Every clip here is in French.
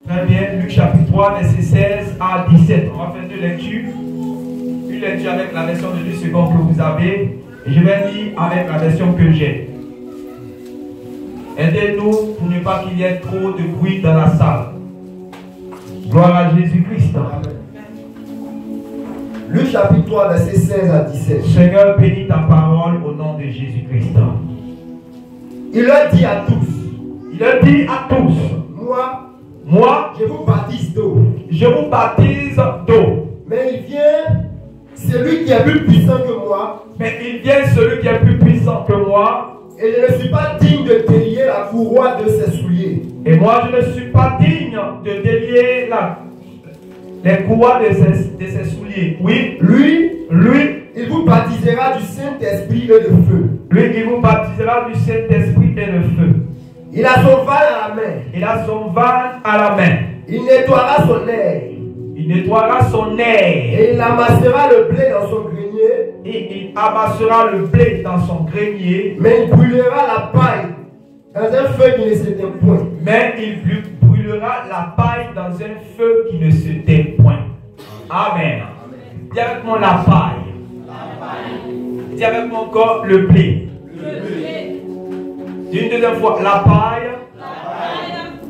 Très bien, Luc chapitre 3, verset 16 à 17. On va faire deux lectures. Une lecture avec la version de 2 secondes que vous avez. Et je vais lire avec la version que j'ai. Aidez-nous pour ne pas qu'il y ait trop de bruit dans la salle. Gloire à Jésus-Christ. Luc chapitre 3, verset 16 à 17. Seigneur, bénis ta parole au nom de Jésus-Christ. Il leur dit à tous. Il leur dit à tous. Moi, je vous baptise d'eau. Je vous baptise d'eau. Mais il vient celui qui est plus puissant que moi. Mais il vient celui qui est plus puissant que moi. Et je ne suis pas digne de délier la courroie de ses souliers. Et moi, je ne suis pas digne de délier les courroies de ses souliers. Oui. Lui, il vous baptisera du Saint-Esprit et de feu. Lui, il vous baptisera du Saint-Esprit et de feu. Il a son van à la main. Il a son van à la main. Il nettoiera son air. Il nettoiera son air. Et il amassera le blé dans son grenier. Et il amassera le blé dans son grenier. Mais il brûlera la paille dans un feu qui ne s'éteint point. Mais il brûlera la paille dans un feu qui ne s'éteint point. Amen. Dis avec moi la paille. Dis avec moi encore le blé. Une deuxième fois, la paille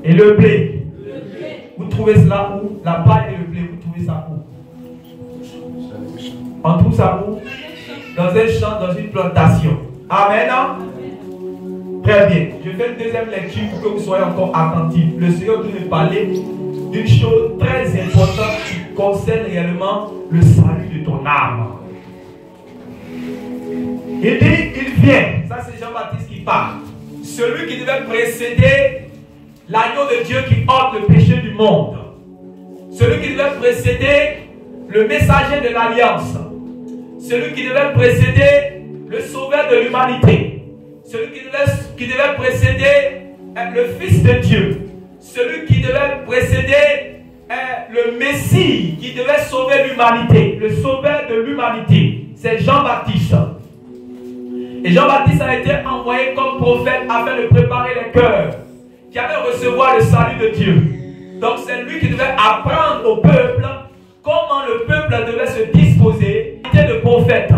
et le blé. Vous trouvez cela où? La paille et le blé, vous trouvez ça où? On trouve ça où? Dans un champ, dans une plantation. Amen. Très bien. Je fais une deuxième lecture pour que vous soyez encore attentifs. Le Seigneur veut nous parler d'une chose très importante qui concerne réellement le salut de ton âme. Il dit, il vient. Ça, c'est Jean-Baptiste qui parle. Celui qui devait précéder l'agneau de Dieu qui ôte le péché du monde. Celui qui devait précéder le messager de l'alliance. Celui qui devait précéder le sauveur de l'humanité. Celui qui devait précéder le Fils de Dieu. Celui qui devait précéder le Messie qui devait sauver l'humanité. Le sauveur de l'humanité. C'est Jean-Baptiste. Et Jean-Baptiste a été envoyé comme prophète afin de préparer les cœurs qui allaient recevoir le salut de Dieu. Donc c'est lui qui devait apprendre au peuple comment le peuple devait se disposer. Il était le prophète.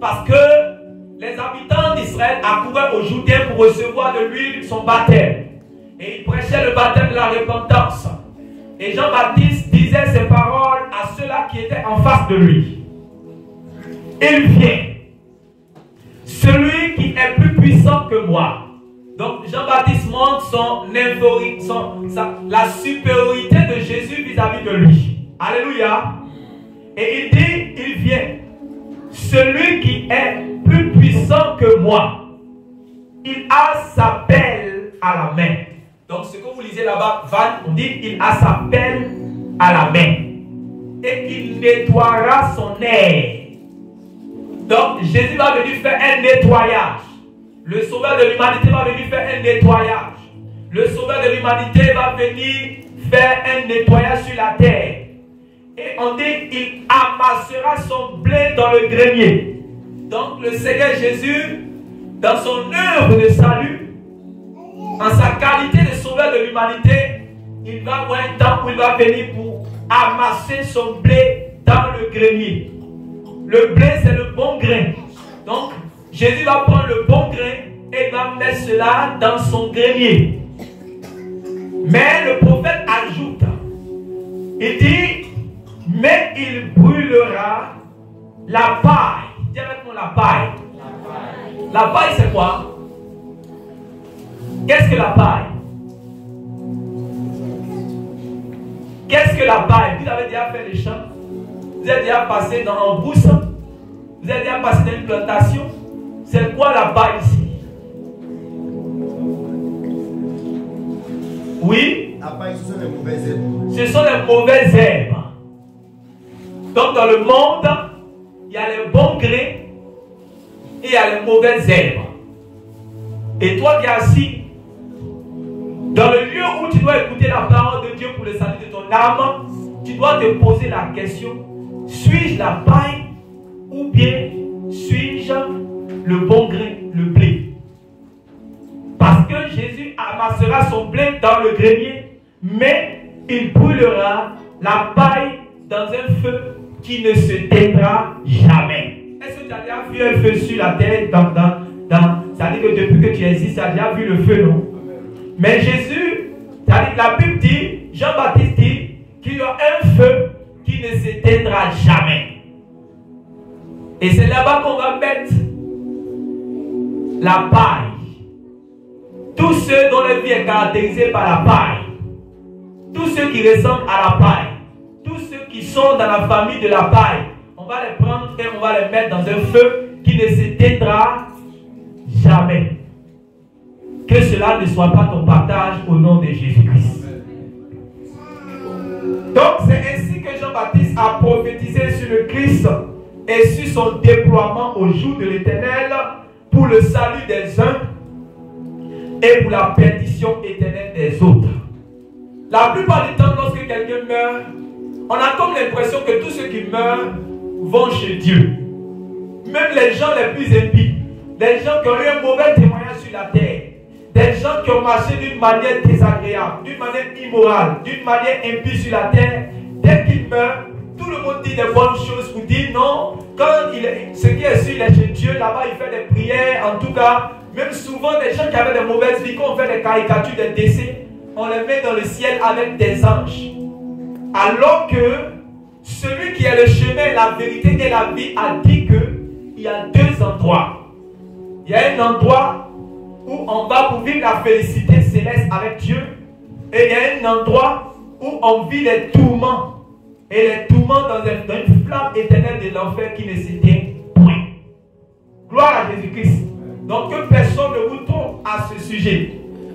Parce que les habitants d'Israël accouraient aux Judéens pour recevoir de lui son baptême. Et il prêchait le baptême de la repentance. Et Jean-Baptiste disait ces paroles à ceux-là qui étaient en face de lui. Il vient. Celui qui est plus puissant que moi. Donc Jean-Baptiste montre la supériorité de Jésus vis-à-vis de lui. Alléluia. Et il dit, il vient. Celui qui est plus puissant que moi. Il a sa pelle à la main. Donc ce que vous lisez là-bas, on dit, il a sa pelle à la main. Et il nettoiera son air. Donc, Jésus va venir faire un nettoyage. Le sauveur de l'humanité va venir faire un nettoyage. Le sauveur de l'humanité va venir faire un nettoyage sur la terre. Et on dit, il amassera son blé dans le grenier. Donc, le Seigneur Jésus, dans son œuvre de salut, en sa qualité de sauveur de l'humanité, il va avoir un temps où il va venir pour amasser son blé dans le grenier. Le blé, c'est le bon grain. Donc, Jésus va prendre le bon grain et il va mettre cela dans son grenier. Mais le prophète ajoute, il dit, mais il brûlera la paille. Dis avec moi la paille. La paille, c'est quoi? Qu'est-ce que la paille? Qu'est-ce que la paille? Vous avez déjà fait les champs? Vous êtes déjà passé en brousse? Vous êtes déjà passé dans une plantation? C'est quoi la paille ici? Oui? La paille, ce sont les mauvaises herbes. Ce sont les mauvaises herbes. Donc dans le monde, il y a les bons grains et il y a les mauvaises herbes. Et toi qui es assis, dans le lieu où tu dois écouter la parole de Dieu pour le salut de ton âme, tu dois te poser la question, suis-je la paille ou bien suis-je le bon grain, le blé? Parce que Jésus amassera son blé dans le grenier, mais il brûlera la paille dans un feu qui ne se teindra jamais. Est-ce que tu as déjà vu un feu sur la terre ça dit que depuis que tu existes, tu as déjà vu le feu, non? Mais Jésus, la Bible dit, Jean-Baptiste dit, qu'il y a un feu qui ne s'éteindra jamais. Et c'est là-bas qu'on va mettre la paille. Tous ceux dont la vie est caractérisée par la paille, tous ceux qui ressemblent à la paille, tous ceux qui sont dans la famille de la paille, on va les prendre et on va les mettre dans un feu qui ne s'éteindra jamais. Que cela ne soit pas ton partage au nom de Jésus-Christ. Donc c'est ainsi que Jean-Baptiste a prophétisé sur le Christ et sur son déploiement au jour de l'Éternel pour le salut des uns et pour la perdition éternelle des autres. La plupart du temps, lorsque quelqu'un meurt, on a comme l'impression que tous ceux qui meurent vont chez Dieu. Même les gens les plus impies, les gens qui ont eu un mauvais témoignage sur la terre, des gens qui ont marché d'une manière désagréable, d'une manière immorale, d'une manière impie sur la terre, dès qu'ils meurent, tout le monde dit des bonnes choses pour dire non. Quand ce qui est sûr, il est chez Dieu, là-bas il fait des prières. En tout cas, même souvent des gens qui avaient des mauvaises vies, quand on fait des caricatures des décès, on les met dans le ciel avec des anges. Alors que celui qui est le chemin, la vérité et la vie a dit qu'il y a deux endroits. Il y a un endroit où on va pour vivre la félicité céleste avec Dieu, et il y a un endroit où on vit les tourments. Et les tourments dans une flamme éternelle de l'enfer qui ne s'éteint point. Gloire à Jésus-Christ. Donc que personne ne vous trompe à ce sujet.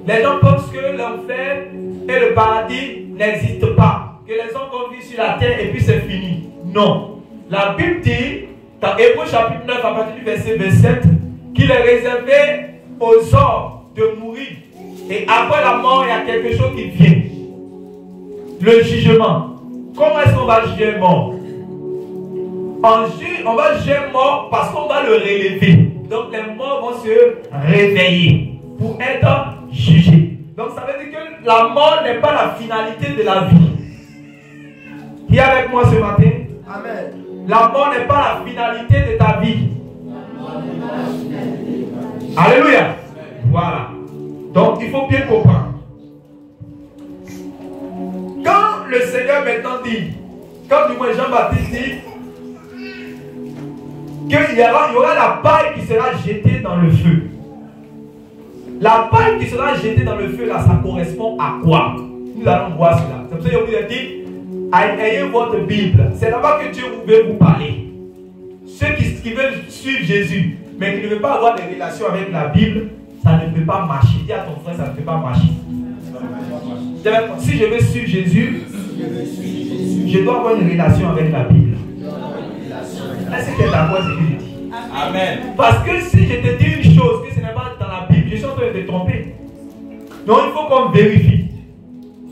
Les gens pensent que l'enfer et le paradis n'existent pas. Que les hommes vont vivre sur la terre et puis c'est fini. Non. La Bible dit, dans Hébreux chapitre 9 à partir du verset 27, qu'il est réservé aux hommes de mourir. Et après la mort, il y a quelque chose qui vient. Le jugement. Comment est-ce qu'on va juger un mort? On va juger un mort parce qu'on va le relever. Donc les morts vont se réveiller pour être jugés. Donc ça veut dire que la mort n'est pas la finalité de la vie. Qui est avec moi ce matin? Amen. La mort n'est pas la finalité de ta vie. Alléluia. Voilà. Donc il faut bien comprendre. Quand le Seigneur maintenant dit, quand du moins Jean-Baptiste dit qu'il y aura la paille qui sera jetée dans le feu. La paille qui sera jetée dans le feu là, ça correspond à quoi? Nous allons voir cela. C'est pour ça que je vous ai dit, ayez votre Bible. C'est là-bas que Dieu veut vous parler. Ceux qui veulent suivre Jésus, mais qui ne veulent pas avoir des relations avec la Bible, ça ne peut pas marcher. Dis à ton frère, ça ne peut pas marcher. Si je veux suivre Jésus, je dois avoir une relation avec la Bible. Est-ce que tu es d'accord avec ce que je dis? Amen. Parce que si je te dis une chose que ce n'est pas dans la Bible, je suis en train de te tromper. Donc il faut qu'on vérifie.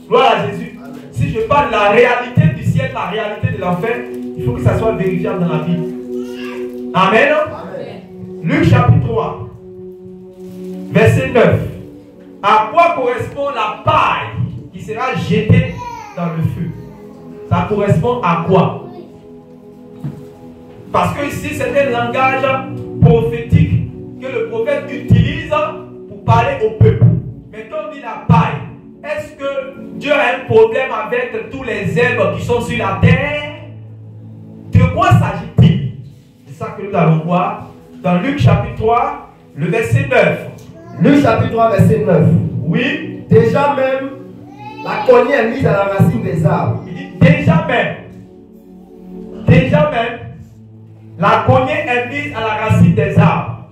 Gloire à Jésus. Amen. Si je parle de la réalité du ciel, la réalité de l'enfer, il faut que ça soit vérifiable dans la Bible. Amen. Amen. Luc chapitre 3, verset 9. À quoi correspond la paille qui sera jetée dans le feu? Ça correspond à quoi? Parce que ici c'est un langage prophétique que le prophète utilise pour parler au peuple. Mais quand on dit la paille, est-ce que Dieu a un problème avec tous les herbes qui sont sur la terre? De quoi s'agit-il? C'est ça que nous allons voir dans Luc chapitre 3, le verset 9. Luc chapitre 3, verset 9. Oui. Déjà même, la cognée est mise à la racine des arbres. Il dit déjà même, la cognée est mise à la racine des arbres.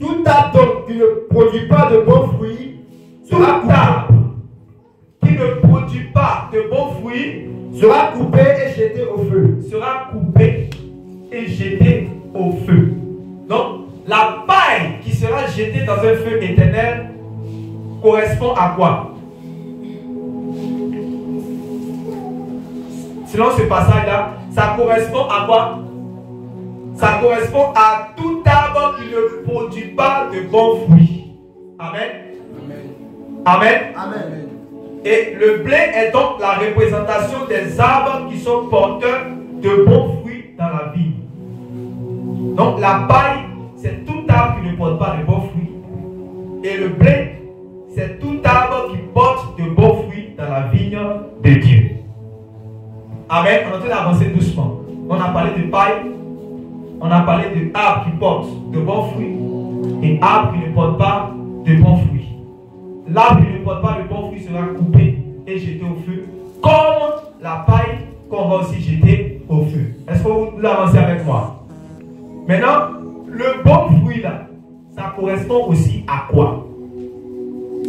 Tout arbre donc qui ne produit pas de bons fruits sera coupé. Qui ne produit pas de bons fruits sera coupé et jeté au feu. Sera coupé et jeté au feu. Donc, la paille qui sera jetée dans un feu éternel correspond à quoi? Selon ce passage-là, ça correspond à quoi? Ça correspond à tout arbre qui ne produit pas de bons fruits. Amen. Amen. Amen. Et le blé est donc la représentation des arbres qui sont porteurs de bons fruits dans la vie. Donc la paille, c'est tout arbre qui ne porte pas de bons fruits. Et le blé, c'est tout arbre qui porte de bons fruits dans la vigne de Dieu. Amen. On est en train d'avancer doucement. On a parlé de paille, on a parlé de arbres qui portent de bons fruits et arbres qui ne portent pas de bons fruits. L'arbre qui ne porte pas de bons fruits sera coupé et jeté au feu, comme la paille qu'on va aussi jeter au feu. Est-ce que vous avancez avec moi? Maintenant, le bon fruit là, ça correspond aussi à quoi?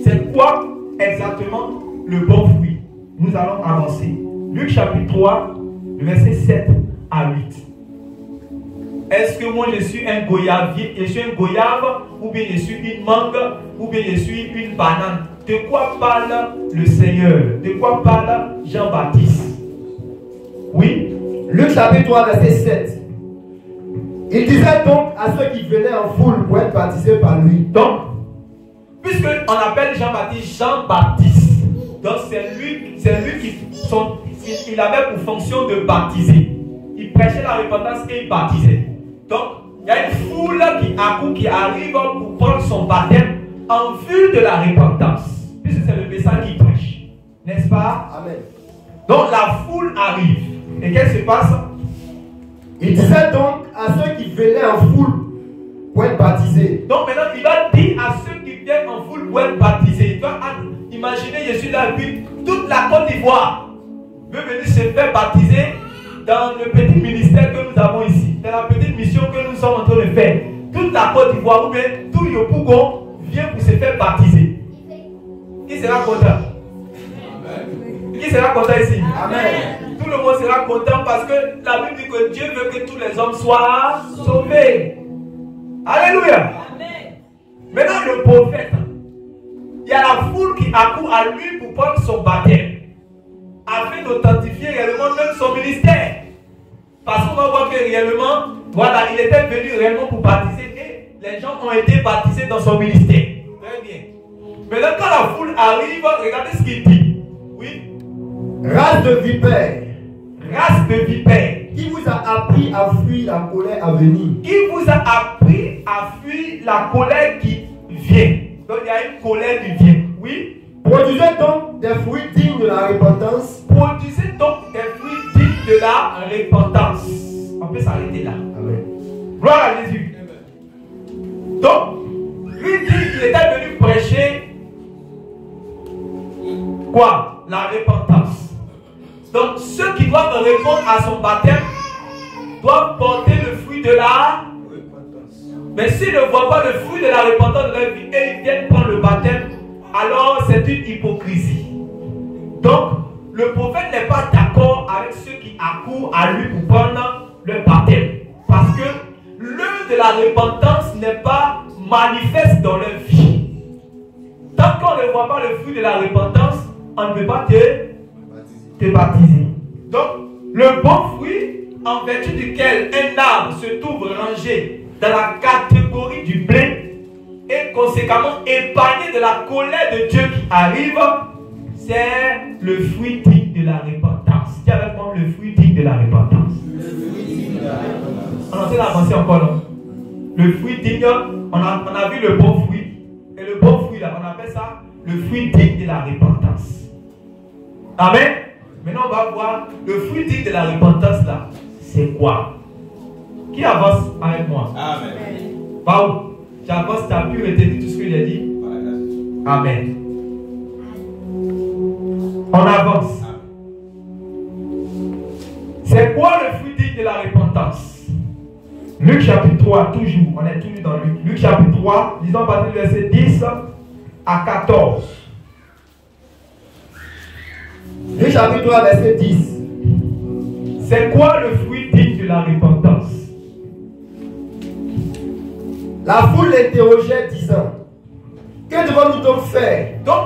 C'est quoi exactement le bon fruit? Nous allons avancer. Luc chapitre 3, verset 7 à 8. Est-ce que moi je suis un goyavier, je suis un goyave, ou bien je suis une mangue, ou bien je suis une banane? De quoi parle le Seigneur? De quoi parle Jean-Baptiste? Oui. Luc chapitre 3, verset 7. Il disait donc à ceux qui venaient en foule pour être baptisés par lui. Donc, puisque on appelle Jean-Baptiste Jean-Baptiste, donc c'est lui qui il avait pour fonction de baptiser. Il prêchait la repentance et il baptisait. Donc, il y a une foule qui arrive pour prendre son baptême en vue de la repentance. Puisque c'est le message qui prêche. N'est-ce pas? Amen. Donc, la foule arrive. Et qu'est-ce qui se passe? Il disait donc à ceux qui venaient en foule pour être baptisés. Donc, maintenant, il va dire à ceux qui viennent en foule pour être baptisés. Tu vois, imaginez, je suis là, puis toute la Côte d'Ivoire veut venir se faire baptiser dans le petit ministère que nous avons ici, dans la petite mission que nous sommes en train de faire. Toute la Côte d'Ivoire ou bien tout Yopougon vient pour se faire baptiser. Qui sera content? Qui sera content ici? Amen. Tout le monde sera content parce que la Bible dit que Dieu veut que tous les hommes soient sauvés. Alléluia. Amen. Maintenant le prophète, il y a la foule qui accourt à lui pour prendre son baptême, afin d'authentifier réellement même son ministère. Parce qu'on va voir que réellement, voilà, il était venu réellement pour baptiser et les gens ont été baptisés dans son ministère. Très bien. Maintenant, quand la foule arrive, regardez ce qu'il dit. Oui. Race de vipères. Race de vipères. Qui vous a appris à fuir la colère à venir? Qui vous a appris à fuir la colère qui vient? Donc il y a une colère qui vient. Oui. Produisez donc des fruits dignes de la repentance. Produisez donc des fruits dignes de la repentance. On peut s'arrêter là. Amen. Gloire à Jésus. Donc, lui dit qu'il était venu prêcher quoi? La repentance. Donc, ceux qui doivent répondre à son baptême doivent porter le fruit de la repentance. Mais s'ils ne voient pas le fruit de la repentance de leur vie et ils viennent prendre le baptême, alors c'est une hypocrisie. Donc, le prophète n'est pas d'accord avec ceux qui accourent à lui pour prendre le baptême. Parce que l'œuvre de la repentance n'est pas manifeste dans leur vie. Tant qu'on ne voit pas le fruit de la repentance, on ne peut pas te baptiser. Donc, le bon fruit, en vertu duquel un arbre se trouve rangé dans la catégorie du blé, et conséquemment épargné de la colère de Dieu qui arrive, c'est le fruit digne de la repentance. Dis avec moi, le fruit digne de la repentance. On est en train d'avancer encore, non? Le fruit digne, on a vu le bon fruit. Et le bon fruit, là, on appelle ça le fruit digne de la repentance. Amen. Maintenant, on va voir le fruit digne de la repentance, là. C'est quoi? Qui avance avec moi? Amen. Paul, j'avance, tu as pu retenir tout ce que j'ai dit? Amen. On avance. C'est quoi le fruit digne de la repentance? Luc chapitre 3, toujours, on est toujours dans Luc. Luc chapitre 3, disons à partir du verset 10 à 14. Luc chapitre 3, verset 10. C'est quoi le fruit digne de la repentance? La foule l'interrogeait disant: que devons-nous donc faire? Donc,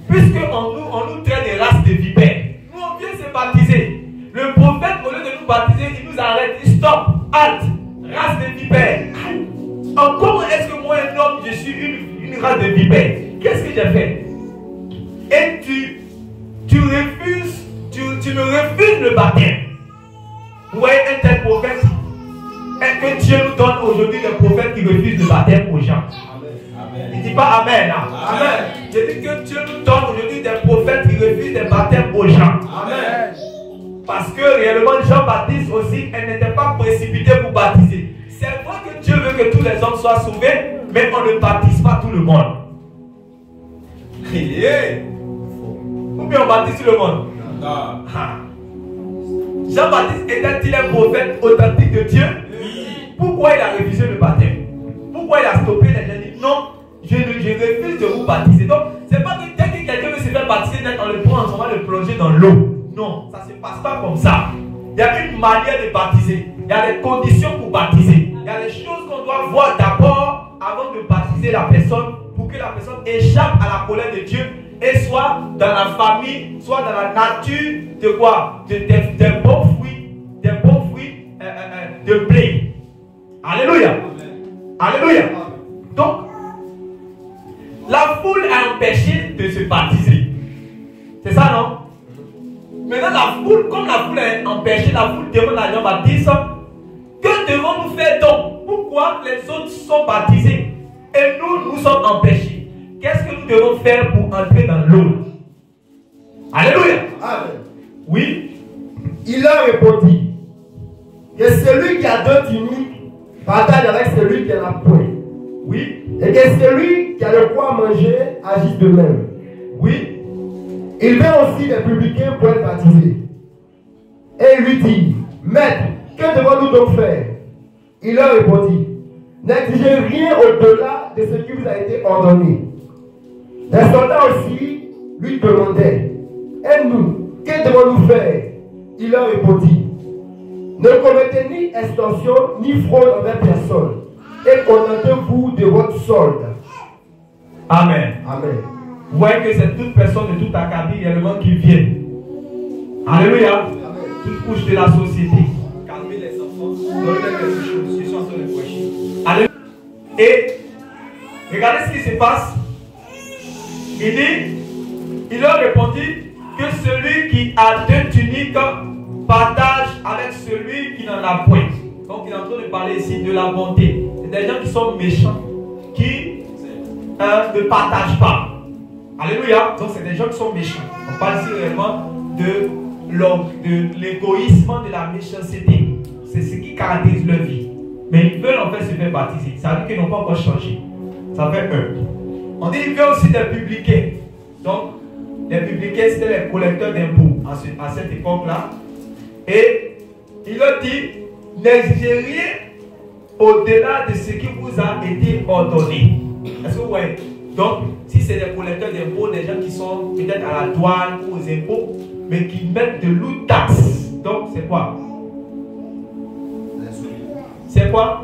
puisque on nous traite des races de vipères, nous on vient se baptiser. Le prophète, au lieu de nous baptiser, il nous arrête, il stop, halte, race de vipères. Comment est-ce que moi, un homme, je suis une race de vipères? Qu'est-ce que j'ai fait? Et tu le baptême. Vous voyez un tel prophète, est-ce que Dieu nous donne aujourd'hui des prophètes qui refusent le baptême aux gens? Il ne dit pas Amen. Hein? Amen. Je dis que Dieu nous donne aujourd'hui des prophètes qui refusent des baptêmes aux gens. Amen. Parce que réellement Jean-Baptiste aussi, elle n'était pas précipitée pour baptiser. C'est vrai que Dieu veut que tous les hommes soient sauvés, mais on ne baptise pas tout le monde. Ou bien on baptise tout le monde? Jean-Baptiste était-il un prophète authentique de Dieu? Pourquoi il a refusé le baptême? Pourquoi il a stoppé les gens? Il dit non, je refuse de vous baptiser. Donc, c'est pas que dès que quelqu'un veut se faire baptiser, on le prend, on va le plonger dans l'eau. Non, ça ne se passe pas comme ça. Il y a une manière de baptiser. Il y a des conditions pour baptiser. Il y a des choses qu'on doit voir d'abord avant de baptiser la personne pour que la personne échappe à la colère de Dieu et soit dans la famille, soit dans la nature de quoi? Des bons fruits, de blé. Alléluia. Amen. Alléluia. Amen. Donc, la foule a empêché de se baptiser. C'est ça, non? Maintenant, la foule, comme la foule est empêchée, la foule demande à Jean-Baptiste, que devons-nous faire donc? Pourquoi les autres sont baptisés et nous sommes empêchés? Qu'est-ce que nous devons faire pour entrer dans l'eau? Alléluia. Amen. Oui. Il leur répondit que celui qui a deux tuniques partage avec celui qui en a point. Oui. Et que celui qui a de quoi manger agisse de même. Oui. Il vint aussi des publicains pour être baptisés. Et il lui dit, Maître, que devons-nous donc faire? Il leur répondit, n'exigez rien au-delà de ce qui vous a été ordonné. Les soldats aussi lui demandaient, et nous, que devons-nous faire? Il leur répondit, ne commettez ni extorsion ni fraude envers personne, et contentez-vous de votre solde. Amen. Amen. Vous voyez que c'est toute personne de toute acabit également qui vient. Alléluia. Amen. Toute couche de la société. Calmez les enfants. Donnez quelque chose. Ils sont en train de prêcher. Alléluia. Et regardez ce qui se passe. Il dit, il leur répondit que celui qui a deux tuniques partage avec celui qui n'en a point. Donc il est en train de parler ici de la bonté. C'est des gens qui sont méchants, qui ne partagent pas. Alléluia. Donc c'est des gens qui sont méchants. On parle ici réellement de l'égoïsme, de la méchanceté. C'est ce qui caractérise leur vie. Mais ils veulent en fait se faire baptiser. Ça veut dire qu'ils n'ont pas encore changé. Ça fait un. On dit qu'il veut aussi des publicains. Donc les publicains c'était les collecteurs d'impôts à cette époque-là. Et il leur dit, n'exigez rien au-delà de ce qui vous a été ordonné. Est-ce que vous voyez? Donc, si c'est des collecteurs d'impôts, des gens qui sont peut-être à la douane ou aux impôts, mais qui mettent de lourdes taxes. Donc, c'est quoi? C'est quoi?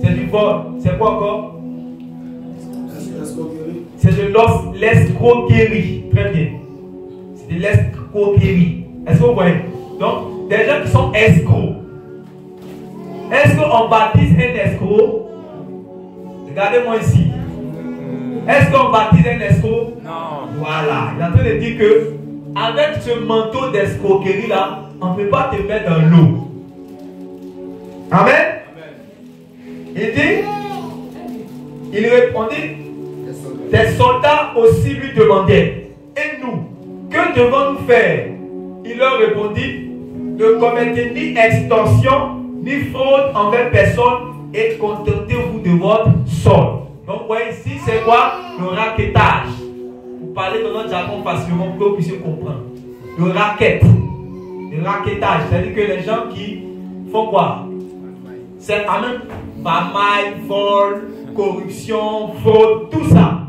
C'est du vol. C'est quoi encore? C'est de l'escroquerie. Très bien. C'est de l'escroquerie. Est-ce que vous voyez? Donc, des gens qui sont escrocs. Est-ce qu'on baptise un escroc? Regardez-moi ici. Est-ce qu'on baptise un escroc? Non. Voilà. Il est en train de dire que avec ce manteau d'escroquerie là, on ne peut pas te mettre dans l'eau. Amen. Il dit, il répondit, des soldats aussi lui demandaient, et nous, que devons-nous faire? Il leur répondit, ne commettez ni extorsion, ni fraude envers personne, et contentez-vous de votre solde. Donc, vous voyez ici, c'est quoi? Le raquettage. Vous parlez dans notre jargon facilement pour que vous puissiez comprendre. Le racket. Le raquettage. C'est-à-dire que les gens qui font quoi? C'est quand même bamaille, vol, corruption, fraude, tout ça.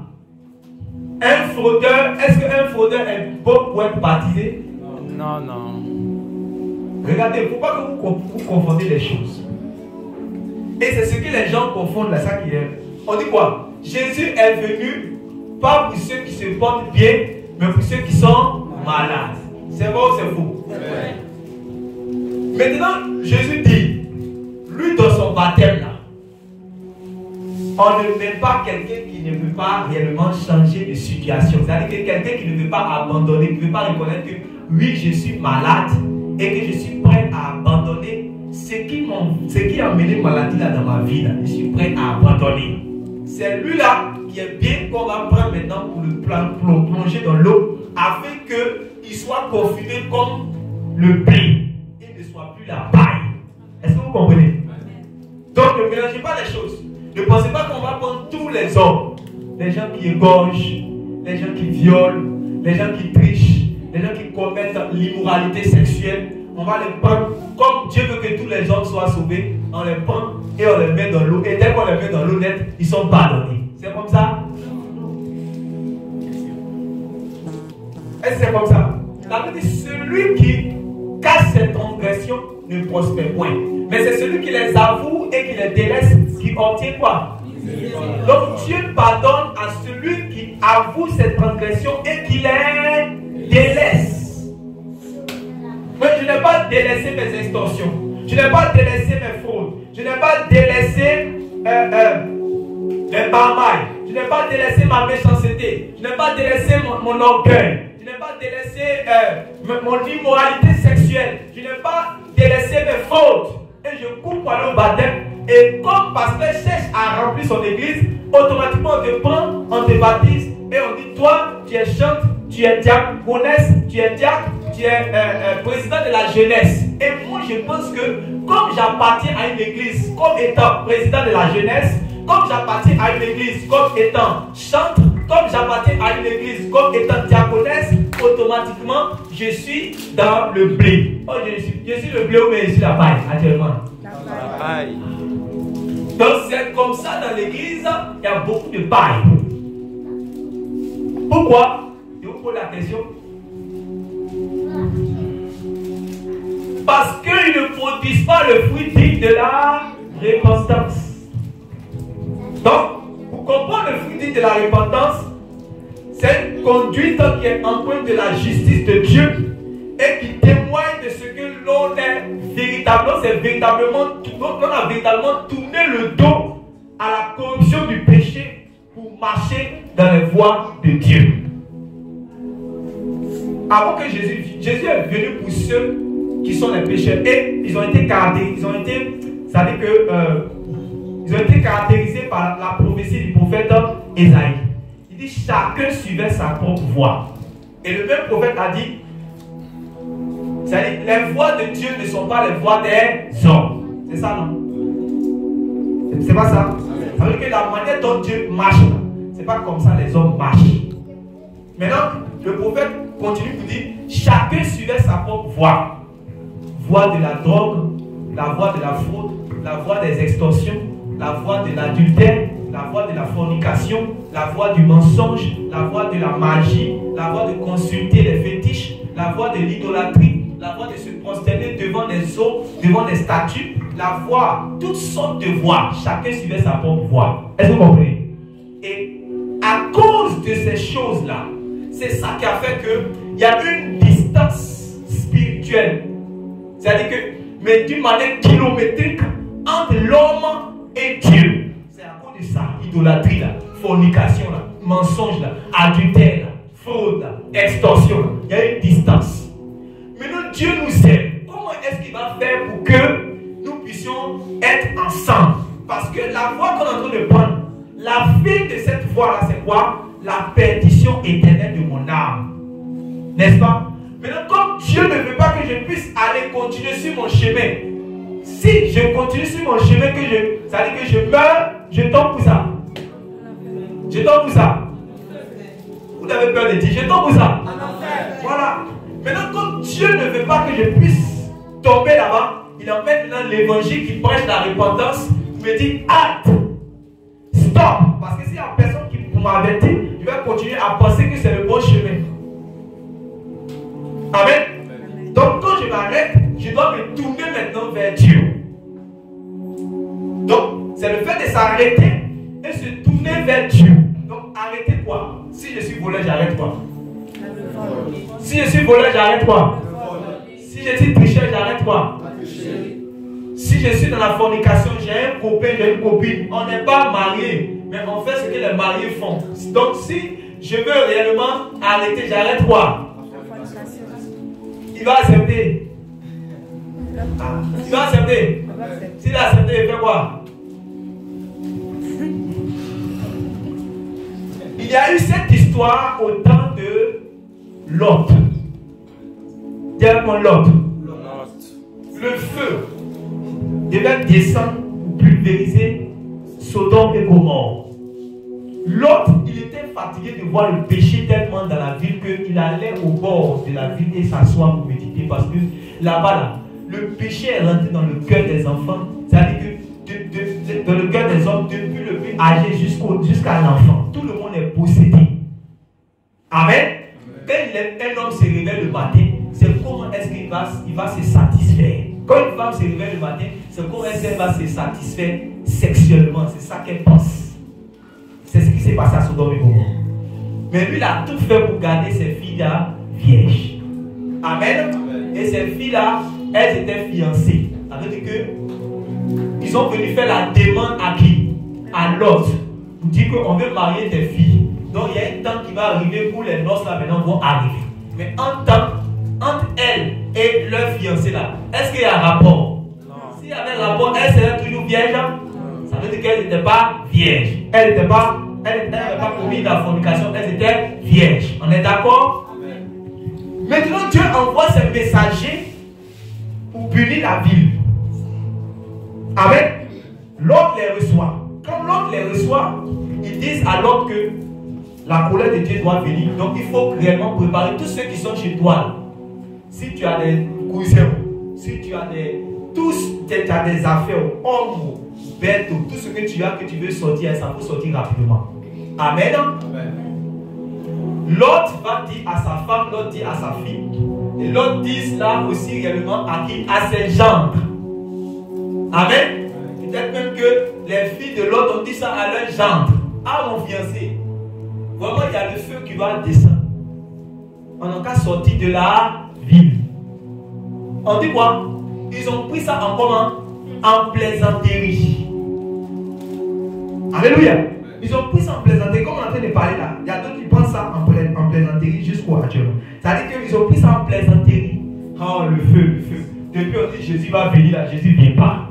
Un fraudeur, est-ce qu'un fraudeur est bon pour être baptisé? Non, non. Regardez, il ne faut pas que vous confondez les choses. Et c'est ce que les gens confondent là, ça qui est. On dit quoi? Jésus est venu pas pour ceux qui se portent bien, mais pour ceux qui sont malades. C'est vrai ou c'est faux? Ouais. Maintenant, Jésus dit, lui dans son baptême là, on ne met pas quelqu'un qui ne veut pas réellement changer de situation. C'est-à-dire que quelqu'un qui ne veut pas abandonner, qui ne veut pas reconnaître que oui, je suis malade et que je suis prêt à abandonner ce qui a amené maladie là dans ma vie, là, je suis prêt à abandonner. C'est lui-là qui est bien qu'on va prendre maintenant pour le plonger dans l'eau afin qu'il soit confirmé comme le blé et ne soit plus la paille. Est-ce que vous comprenez? Donc ne mélangez pas les choses. Ne pensez pas qu'on va prendre tous les hommes, les gens qui égorgent, les gens qui violent, les gens qui trichent, les gens qui commettent l'immoralité sexuelle. On va les prendre comme Dieu veut que tous les hommes soient sauvés. On les prend et on les met dans l'eau. Et dès qu'on les met dans l'eau nette, ils sont pardonnés. C'est comme ça? Est-ce que c'est comme ça? La Bible dit celui qui cache ses transgressions ne prospère point. Mais c'est celui qui les avoue et qui les délaisse qui obtient quoi? Donc Dieu pardonne à celui qui avoue ses transgressions et qui les délaisse. Mais je n'ai pas délaissé mes extorsions. Je n'ai pas délaissé mes fraudes. Je n'ai pas délaissé les barmailles. Je n'ai pas délaissé ma méchanceté. Je n'ai pas délaissé mon orgueil. Je n'ai pas délaissé mon immoralité sexuelle. Je n'ai pas délaissé mes fautes. Et je coupe pour aller au baptême. Et comme pasteur cherche à remplir son église, automatiquement on te prend, on te baptise et on dit toi, tu es chante, tu es diaconesse, tu es diacre, tu es président de la jeunesse. Et moi je pense que comme j'appartiens à une église comme étant président de la jeunesse, comme j'appartiens à une église comme étant chante, comme j'appartiens à une église comme étant diaconesse, automatiquement je suis dans le blé. Oh, je suis le blé ou je suis la paille actuellement. La paille. Donc c'est comme ça dans l'église, il y a beaucoup de paille. Pourquoi? Je vous pose la question. Parce qu'ils ne produisent pas le fruit digne de la repentance. Donc, pour comprendre le fruit digne de la repentance, c'est une conduite qui est empreinte de la justice de Dieu et qui témoigne de ce que l'on est véritablement. C'est véritablement, on a véritablement tourné le dos à la corruption du péché pour marcher dans les voies de Dieu. Avant que Jésus est venu pour ceux qui sont les pécheurs et ils ont été caractérisés, c'est-à-dire que ils ont été caractérisés par la prophétie du prophète Ésaïe. Il dit chacun suivait sa propre voie. Et le même prophète a dit, c'est-à-dire les voies de Dieu ne sont pas les voies des hommes. C'est ça, non? C'est pas ça? Ça veut dire que la manière dont Dieu marche, c'est pas comme ça les hommes marchent. Maintenant, le prophète continue pour dire chacun suivait sa propre voie. Voie de la drogue, la voie de la fraude, la voie des extorsions, la voie de l'adultère, la voie de la fornication, la voie du mensonge, la voie de la magie, la voie de consulter les fétiches, la voie de l'idolâtrie, la voie de se prosterner devant des os, devant des statues, la voie, toutes sortes de voies. Chacun suivait sa propre voie. Est-ce que vous comprenez? Et à cause de ces choses-là, c'est ça qui a fait qu'il y a une distance spirituelle. C'est-à-dire que, mais d'une manière kilométrique, entre l'homme et Dieu. C'est à cause de ça, idolâtrie là, fornication là, mensonge là, adultère là, fraude là, extorsion là. Il y a une distance. Maintenant, Dieu nous aime. Comment est-ce qu'il va faire pour que nous puissions être ensemble? Parce que la voie qu'on est en train de prendre, la fin de cette voie-là, c'est quoi? La perdition éternelle de mon âme. N'est-ce pas? Maintenant, comme Dieu ne veut pas que je puisse aller continuer sur mon chemin, si je continue sur mon chemin, ça veut dire que je meurs, je tombe pour ça. Je tombe pour ça. Vous avez peur de dire, je tombe pour ça. Voilà. Maintenant, comme Dieu ne veut pas que je puisse tomber là-bas, il en met maintenant l'évangile qui prêche la repentance, il me dit, hâte, stop. Parce que s'il y a personne qui m'avertit, je vais continuer à penser que c'est le bon chemin. Amen. Donc quand je m'arrête, je dois me tourner maintenant vers Dieu. Donc c'est le fait de s'arrêter et se tourner vers Dieu. Donc arrêtez quoi? Si je suis voleur, j'arrête quoi? Si je suis voleur, j'arrête quoi? Si je suis tricheur, j'arrête quoi? Si je suis dans la fornication, j'ai un copain, j'ai une copine, on n'est pas mariés, mais on fait ce que les mariés font. Donc si je veux réellement arrêter, j'arrête quoi? Il va accepter. Il va accepter. S'il a accepté, il fait quoi? Il y a eu cette histoire au temps de Lot. Dis-moi Lot. Le feu devait descendre pour pulvériser Sodome et Gomorrhe. Lot, il était fatigué de voir le péché tellement dans la ville qu'il allait au bord de la ville et s'asseoir pour méditer. Parce que là-bas, le péché est rentré dans le cœur des enfants. C'est-à-dire que dans le cœur des hommes, depuis le plus âgé jusqu'à l'enfant, tout le monde est possédé. Amen. Quand un homme se réveille le matin, c'est comment est-ce qu'il va se satisfaire. Quand une femme se réveille le matin, c'est comment est-ce qu'elle va se satisfaire sexuellement. C'est ça qu'elle pense. C'est ce qui s'est passé à Sodome et Gomorrhe. Mais lui, il a tout fait pour garder ses filles-là vierges. Amen. Et ces filles-là, elles étaient fiancées. Ça veut dire que ils ont venu faire la demande à qui? À Lot. Pour dire qu'on veut marier tes filles. Donc il y a un temps qui va arriver où les noces là maintenant vont arriver. Mais entre elles et leur fiancé là, est-ce qu'il y a un rapport? S'il y avait un rapport, elles seraient toujours vierges. Ça veut dire qu'elles n'étaient pas vierges. Elles n'avaient pas commis la fornication, elles étaient vierges. On est d'accord? Maintenant Dieu envoie ses messagers pour punir la ville. Amen. L'autre les reçoit. Quand l'autre les reçoit, ils disent à l'autre que la colère de Dieu doit venir. Donc il faut réellement préparer tous ceux qui sont chez toi. Si tu as des cousins, si tu as des affaires, hommes, bêtes, tout ce que tu as, que tu veux sortir, ça peut sortir rapidement. Amen. L'autre va dire à sa femme, l'autre dit à sa fille. Et l'autre dit là aussi réellement à qui? À ses gendres. Amen. Peut-être même que les filles de l'autre ont dit ça à leur gendre. Ah mon fiancé, vraiment il y a le feu qui va descendre. On n'a qu'à sortir de la ville. On dit quoi? Ils ont pris ça en comment? En plaisanterie. Alléluia. Ils ont pris ça en plaisanterie. Comme on est en train de parler là, il y a d'autres qui pensent ça en plaisanterie jusqu'au actuellement. C'est-à-dire qu'ils ont pris ça en plaisanterie. Oh le feu. Depuis on dit Jésus va venir là, Jésus ne vient pas.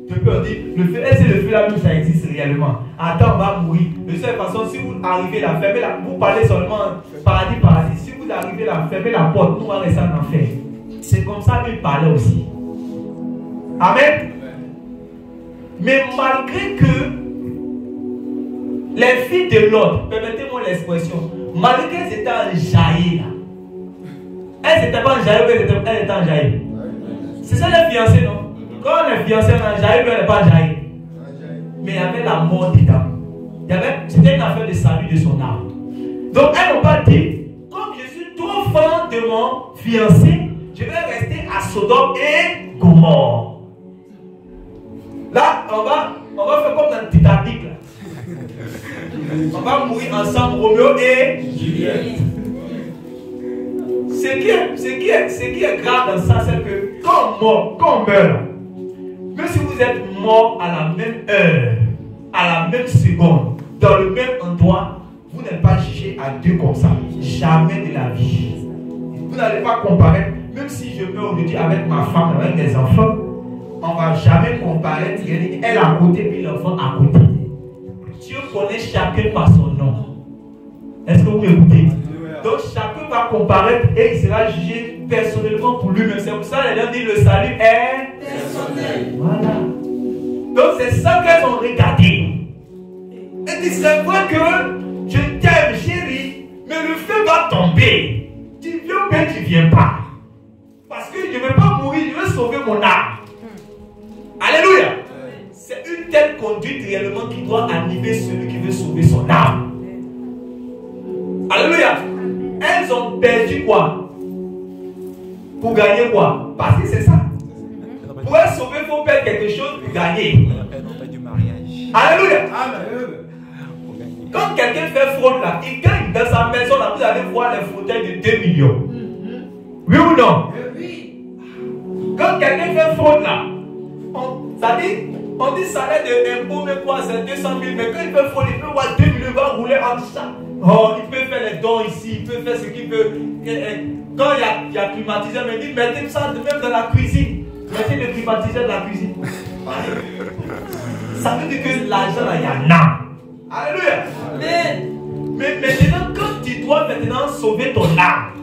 Depuis on dit le feu, est-ce que le feu là même ça existe réellement? Attends, on va mourir. De cette façon, si vous arrivez là, fermez la, vous parlez seulement paradis. Si vous arrivez là, fermez la porte, nous on va rester en enfer. C'est comme ça qu'il parlait aussi. Amen. Mais malgré que les filles de l'autre, permettez-moi l'expression, malgré qu'elles étaient enjaillées là, elles n'étaient pas enjaillées, elles étaient enjaillées. C'est ça les fiancés, non? Quand les fiancés sont enjaillées, elles n'étaient pas enjaillées. Mais il y avait la mort dedans. C'était une affaire de salut de son âme. Donc elles n'ont pas dit, comme je suis trop fan de mon fiancé, je vais rester à Sodome et Gomorrhe. Là, on va faire comme dans Titanic. Là. On va mourir ensemble, Roméo et Juliette. Ce qui est grave dans ça, c'est que quand on meurt, même si vous êtes mort à la même heure, à la même seconde, dans le même endroit, vous n'êtes pas jugé à deux comme ça. Jamais de la vie. Vous n'allez pas comparer, même si je meurs aujourd'hui avec ma femme, avec mes enfants, on ne va jamais comparer elle à côté puis l'enfant à côté. Dieu connaît chacun par son nom. Est-ce que vous m'écoutez? Donc chacun va comparer et il sera jugé personnellement pour lui-même. C'est pour ça qu'elle a dit le salut est personnel. Voilà. Donc c'est ça qu'elles ont regardé. Elle dit c'est vrai que je t'aime chérie, mais le feu va tomber. Tu viens ou bien tu ne viens pas. Parce que je ne veux pas mourir, je veux sauver mon âme. Alléluia. C'est une telle conduite réellement qui doit animer celui qui veut sauver son âme. Alléluia. Elles ont perdu quoi? Pour gagner quoi? Parce que c'est ça. Pour être sauvé, il faut perdre quelque chose pour gagner. Alléluia. Quand quelqu'un fait fraude là, il gagne dans sa maison là, vous allez voir les fauteuils de 2 millions. Oui ou non? Oui. Quand quelqu'un fait fraude là, on dit salaire de impôt, mais quoi, c'est 200 000. Mais quand il peut fraude, il peut voir 2 millions, il va rouler en ça. Oh, il peut faire les dons ici, il peut faire ce qu'il veut. Quand il y a climatisé, mais il dit, mettez ça même dans la cuisine. Mettez le climatiseur de la cuisine. Ça veut dire que l'argent là, il y en a. Alléluia. Amen. Mais maintenant, quand tu dois maintenant sauver ton âme,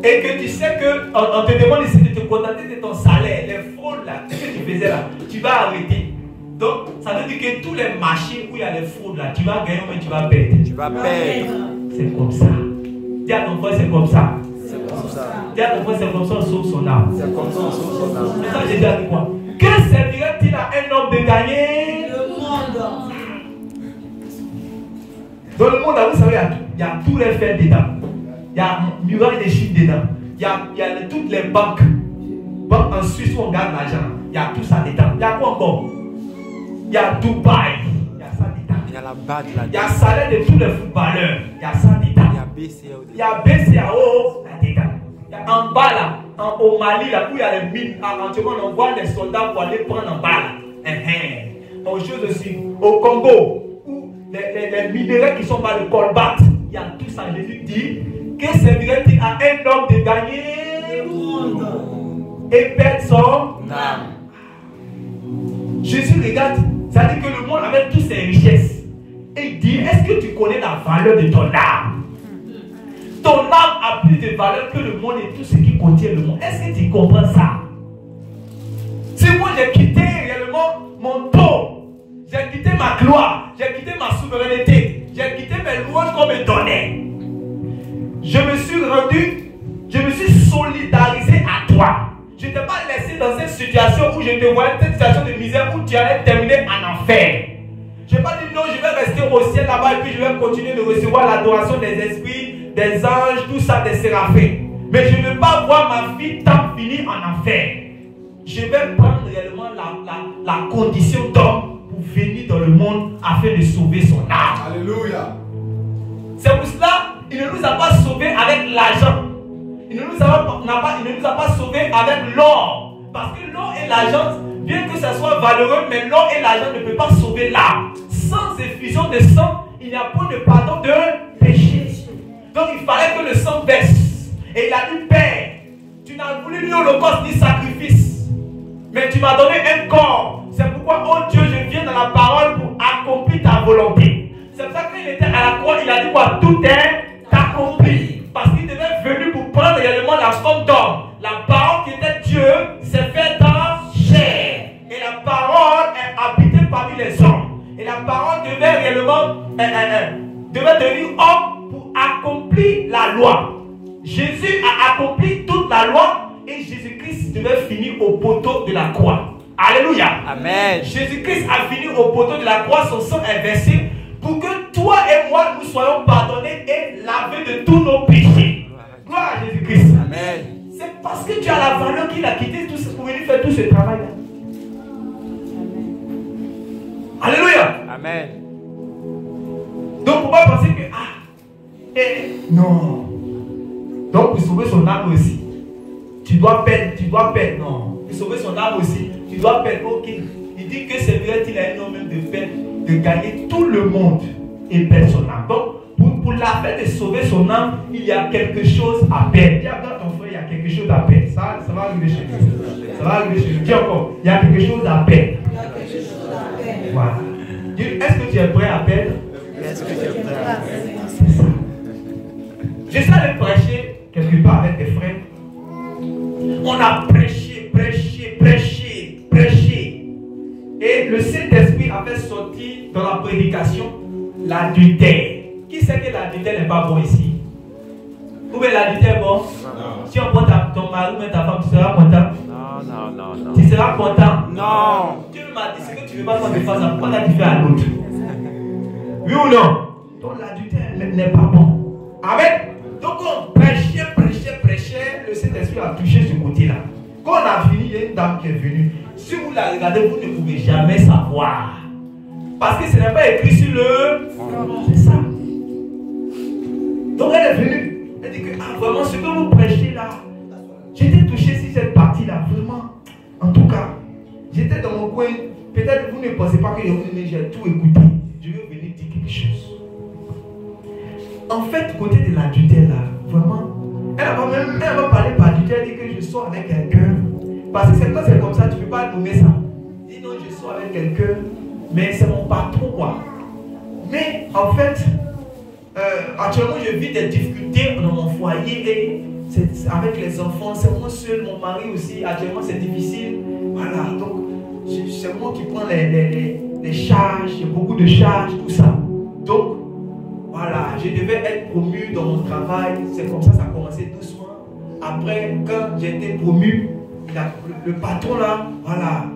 et que tu sais qu'on te demande ici de te contenter de ton salaire, les fraudes là, ce que tu faisais là, tu vas arrêter. Donc, ça veut dire que tous les marchés où il y a les fraudes là, tu vas gagner mais tu vas perdre. Tu vas perdre. C'est comme ça. Dis à ton frère, c'est comme ça. C'est comme ça. Dis à ton frère, c'est comme ça, on sauve son âme. C'est comme ça, on sauve son âme. Mais ça, j'ai dit à quoi? Que servirait-il à un homme de gagner le monde? Dans le monde, vous savez, il y a tous les faits dedans. Il y a muraille de Chine dedans. Il y a toutes les banques. Banques en Suisse où on garde l'argent. Il y a tout ça dedans. Il y a quoi encore? Il y a Dubaï. Il y a ça dedans. Il y a la BAD là. Il y a le salaire de tous les footballeurs. Il y a ça dedans. Il y a BCAO. Il y a BCAO là-dedans. Il y a en bas là, au Mali là, où il y a les mines. Actuellement, on voit les soldats pour aller prendre en bas là. Autre chose aussi, au Congo, où les minéraux qui sont par le colbart, il y a tout ça. Jésus dit, que servirait-il à un homme de gagner le monde et perdre son âme? Jésus regarde, ça veut dire que le monde avec toutes ses richesses. Et il dit, est-ce que tu connais la valeur de ton âme? Ton âme a plus de valeur que le monde et tout ce qui contient le monde. Est-ce que tu comprends ça? Si moi j'ai quitté réellement mon dos, j'ai quitté ma gloire, j'ai quitté ma souveraineté, j'ai quitté mes louanges qu'on me donnait, je me suis solidarisé à toi. Je ne t'ai pas laissé dans cette situation où je te voyais, cette situation de misère où tu allais terminer en enfer. Je n'ai pas dit non, je vais rester au ciel là-bas et puis je vais continuer de recevoir l'adoration des esprits, des anges, tout ça, des séraphins. Mais je ne veux pas voir ma vie tant finie en enfer. Je vais prendre réellement la condition d'homme pour venir dans le monde afin de sauver son âme. Alléluia. C'est pour cela qu'il ne nous a pas sauvés avec l'argent. Il ne nous a pas sauvés avec l'or. Parce que l'or et l'argent, bien que ça soit valeureux, mais l'or et l'argent ne peuvent pas sauver l'âme. Sans effusion de sang, il n'y a pas de pardon de péché. Donc il fallait que le sang baisse. Et il a dit, Père, tu n'as voulu ni holocauste ni sacrifice, mais tu m'as donné un corps. C'est pourquoi, oh Dieu, je viens dans la parole pour accomplir ta volonté. C'est pour ça que quand il était à la croix, il a dit quoi? Tout est accompli. Parce qu'il devait venir pour prendre réellement la forme d'homme. La parole qui était Dieu s'est faite dans chair. Et la parole est habitée parmi les hommes. Et la parole devait réellement devait devenir homme pour accomplir la loi. Jésus a accompli toute la loi et Jésus-Christ devait finir au poteau de la croix. Alléluia. Amen. Jésus-Christ a fini au poteau de la croix, son sang est versé pour que toi et moi nous soyons pardonnés et lavés de tous nos péchés. Gloire à Jésus-Christ. Amen. C'est parce que tu as la valeur qu'il a quitté tout ce, pour venir faire tout ce travail-là. Alléluia. Amen. Donc, pour ne pas penser que, non. Donc, pour sauver son âme aussi, tu dois perdre, non. Pour sauver son âme aussi, tu dois perdre, ok. Il dit que c'est vrai-il à un homme même de gagner tout le monde et perdre son âme. Donc, pour la peine de sauver son âme, il y a quelque chose à perdre. Dis à ton frère, il y a quelque chose à perdre. Ça va arriver chez nous. Ça va arriver chez nous. Dis encore, il y a quelque chose à perdre. Voilà. Est-ce que tu es prêt à perdre? Est-ce que tu es prêt à perdre? C'est ça. J'essaie de prêcher quelque part avec des frères. On a prêché. Et le Saint-Esprit a fait sortir dans la prédication l'adultère. Qui sait que l'adultère n'est pas bon ici? Ou bien l'adultère est bon? Non. Si on prend ton mari ou ta femme, tu seras content? Non. Tu seras content? Non. Dieu m'a dit ce que tu ne veux pas qu'on te fasse, pourquoi tu fais à l'autre? Oui ou non? Donc l'adultère n'est pas bon. Amen. Donc on prêchait, le Saint-Esprit a touché ce côté-là. Quand on a fini, il y a une dame qui est venue. Si vous la regardez, vous ne pouvez jamais savoir. Parce que ce n'est pas écrit sur le... C'est ça. Donc elle est venue. Elle dit que, vraiment, ce que vous prêchez là, j'étais touché sur cette partie-là, vraiment. En tout cas, j'étais dans mon coin. Peut-être vous ne pensez pas que j'ai tout écouté. Je vais venir dire quelque chose. En fait, côté de l'adultère là, vraiment, elle m'a parlé par adultère, elle dit que je sors avec quelqu'un. Parce que quand c'est comme ça, tu ne peux pas nommer ça. Dis non, je suis avec quelqu'un, mais c'est mon patron, quoi. Mais en fait, actuellement, je vis des difficultés dans mon foyer et avec les enfants. C'est moi seul, mon mari aussi. Actuellement, c'est difficile. Voilà, donc c'est moi qui prends les charges, il y a beaucoup de charges, tout ça. Donc, voilà, je devais être promu dans mon travail. C'est comme ça, ça a commencé doucement. Après, quand j'ai été promu, le patron là, voilà,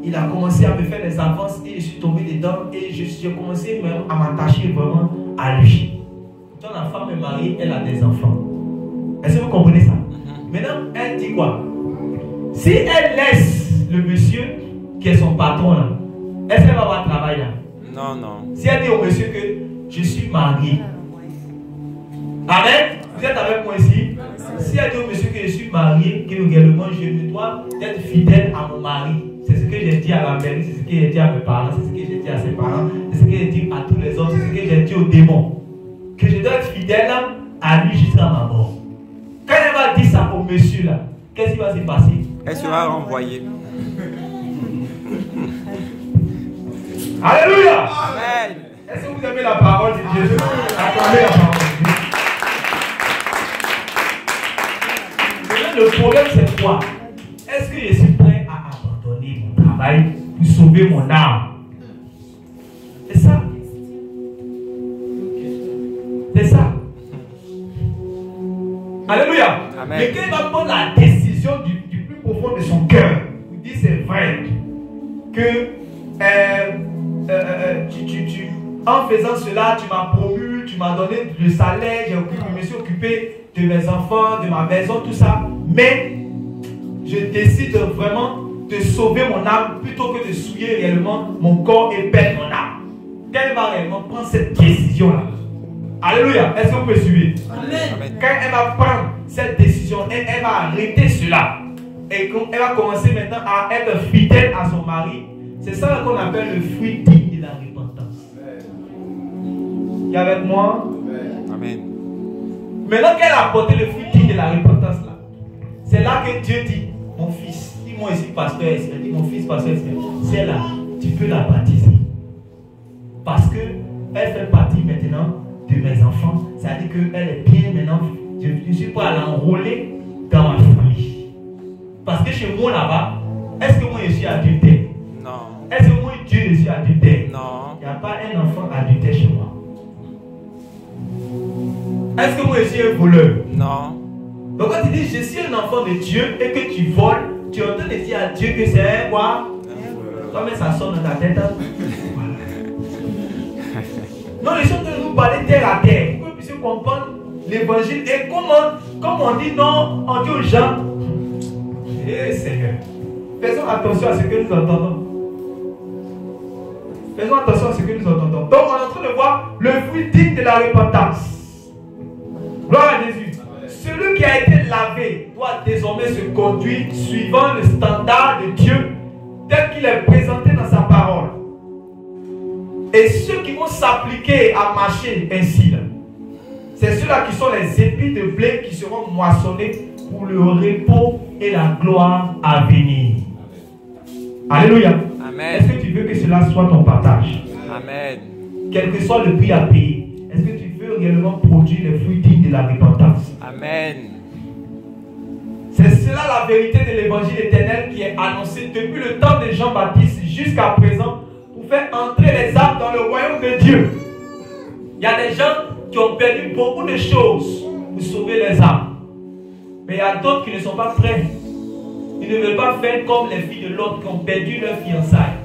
il a commencé à me faire des avances et je suis tombé dedans et j'ai commencé même à m'attacher vraiment à lui. Quand la femme est mariée, elle a des enfants. Est-ce que vous comprenez ça? Maintenant, elle dit quoi? Si elle laisse le monsieur qui est son patron là, est-ce qu'elle va avoir travail là? Non, non. Si elle dit au monsieur que je suis marié. Amen. Vous êtes avec moi ici? Si elle dit au monsieur que je suis marié, que également je me dois être fidèle à mon mari. C'est ce que j'ai dit à la mairie, c'est ce que j'ai dit à mes parents, c'est ce que j'ai dit à ses parents, c'est ce que j'ai dit à tous les hommes, c'est ce que j'ai dit aux démons. Que je dois être fidèle à lui jusqu'à ma mort. Quand elle va dire ça au monsieur là, qu'est-ce qui va se passer? Elle sera renvoyée. Alléluia! Amen. Est-ce que vous aimez la parole de Jésus? Attendez la parole de Dieu. Le problème c'est quoi? Est-ce que je suis prêt à abandonner mon travail pour sauver mon âme? C'est ça. C'est ça. Alléluia. Amen. Mais quand il va prendre la décision du plus profond de son cœur, il dit c'est vrai que en faisant cela, tu m'as promu, tu m'as donné le salaire, je me suis occupé de mes enfants, de ma maison, tout ça. Mais je décide vraiment de sauver mon âme plutôt que de souiller réellement mon corps et perdre mon âme. Quand elle va réellement prendre cette décision-là, alléluia, est-ce que vous pouvez suivre? Amen. Quand elle va prendre cette décision, elle va arrêter cela. Et elle va commencer maintenant à être fidèle à son mari. C'est ça qu'on appelle le fruit digne de la repentance. Il y a avec moi? Amen. Maintenant qu'elle a apporté le fruit digne de la repentance là, c'est là que Dieu dit, mon fils, dis-moi ici pasteur, il dit mon fils pasteur, c'est là, tu peux la baptiser. Parce que elle fait partie maintenant de mes enfants. Ça veut dire qu'elle est bien maintenant. Je suis pas à l'enrôler dans ma famille. Parce que chez moi là-bas, est-ce que moi je suis adultère? Non. Est-ce que moi Dieu je suis adultère? Non. Il n'y a pas un enfant adultère chez moi. Est-ce que moi je suis un voleur? Non. Donc quand tu dis je suis un enfant de Dieu et que tu voles, tu es en train de dire à Dieu que c'est un quoi? Comme ça sonne dans ta tête. Voilà. Non, les choses que nous parlons terre à terre, pour que vous puissiez comprendre l'évangile et comme on dit non, on dit aux gens, eh Seigneur, faisons attention à ce que nous entendons. Faisons attention à ce que nous entendons. Donc on est en train de voir le fruit digne de la repentance. Gloire à Jésus. Celui qui a été lavé doit désormais se conduire suivant le standard de Dieu tel qu'il est présenté dans sa parole. Et ceux qui vont s'appliquer à marcher ainsi, c'est ceux-là qui sont les épis de blé qui seront moissonnés pour le repos et la gloire à venir. Alléluia. Amen. Est-ce que tu veux que cela soit ton partage? Amen. Quel que soit le prix à payer, est-ce que tu veux réellement produire les fruits dignes de la repentance? Amen. C'est cela la vérité de l'évangile éternel qui est annoncé depuis le temps de Jean-Baptiste jusqu'à présent pour faire entrer les âmes dans le royaume de Dieu. Il y a des gens qui ont perdu beaucoup de choses pour sauver les âmes. Mais il y a d'autres qui ne sont pas prêts. Ils ne veulent pas faire comme les filles de l'autre qui ont perdu leur fiançailles,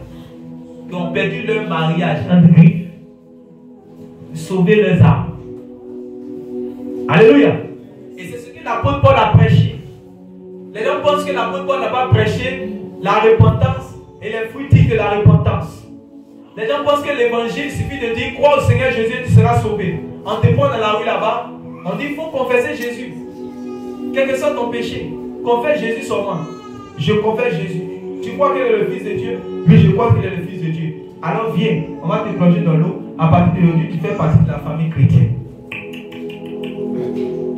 qui ont perdu leur mariage en griffes. Sauver les âmes. Alléluia. Et c'est ce que l'apôtre Paul a prêché. Les gens pensent que l'apôtre Paul n'a pas prêché la repentance et les fruits dignes de la repentance. Les gens pensent que l'évangile suffit de dire crois au Seigneur Jésus, tu seras sauvé. On te prend dans la rue là-bas, on dit il faut confesser Jésus. Quel que soit ton péché, confesse Jésus seulement. Je confesse Jésus. Tu crois qu'il est le Fils de Dieu? Oui, je crois qu'il est le Fils de Dieu. Alors viens, on va te plonger dans l'eau. À partir d'aujourd'hui, tu fais partie de la famille chrétienne.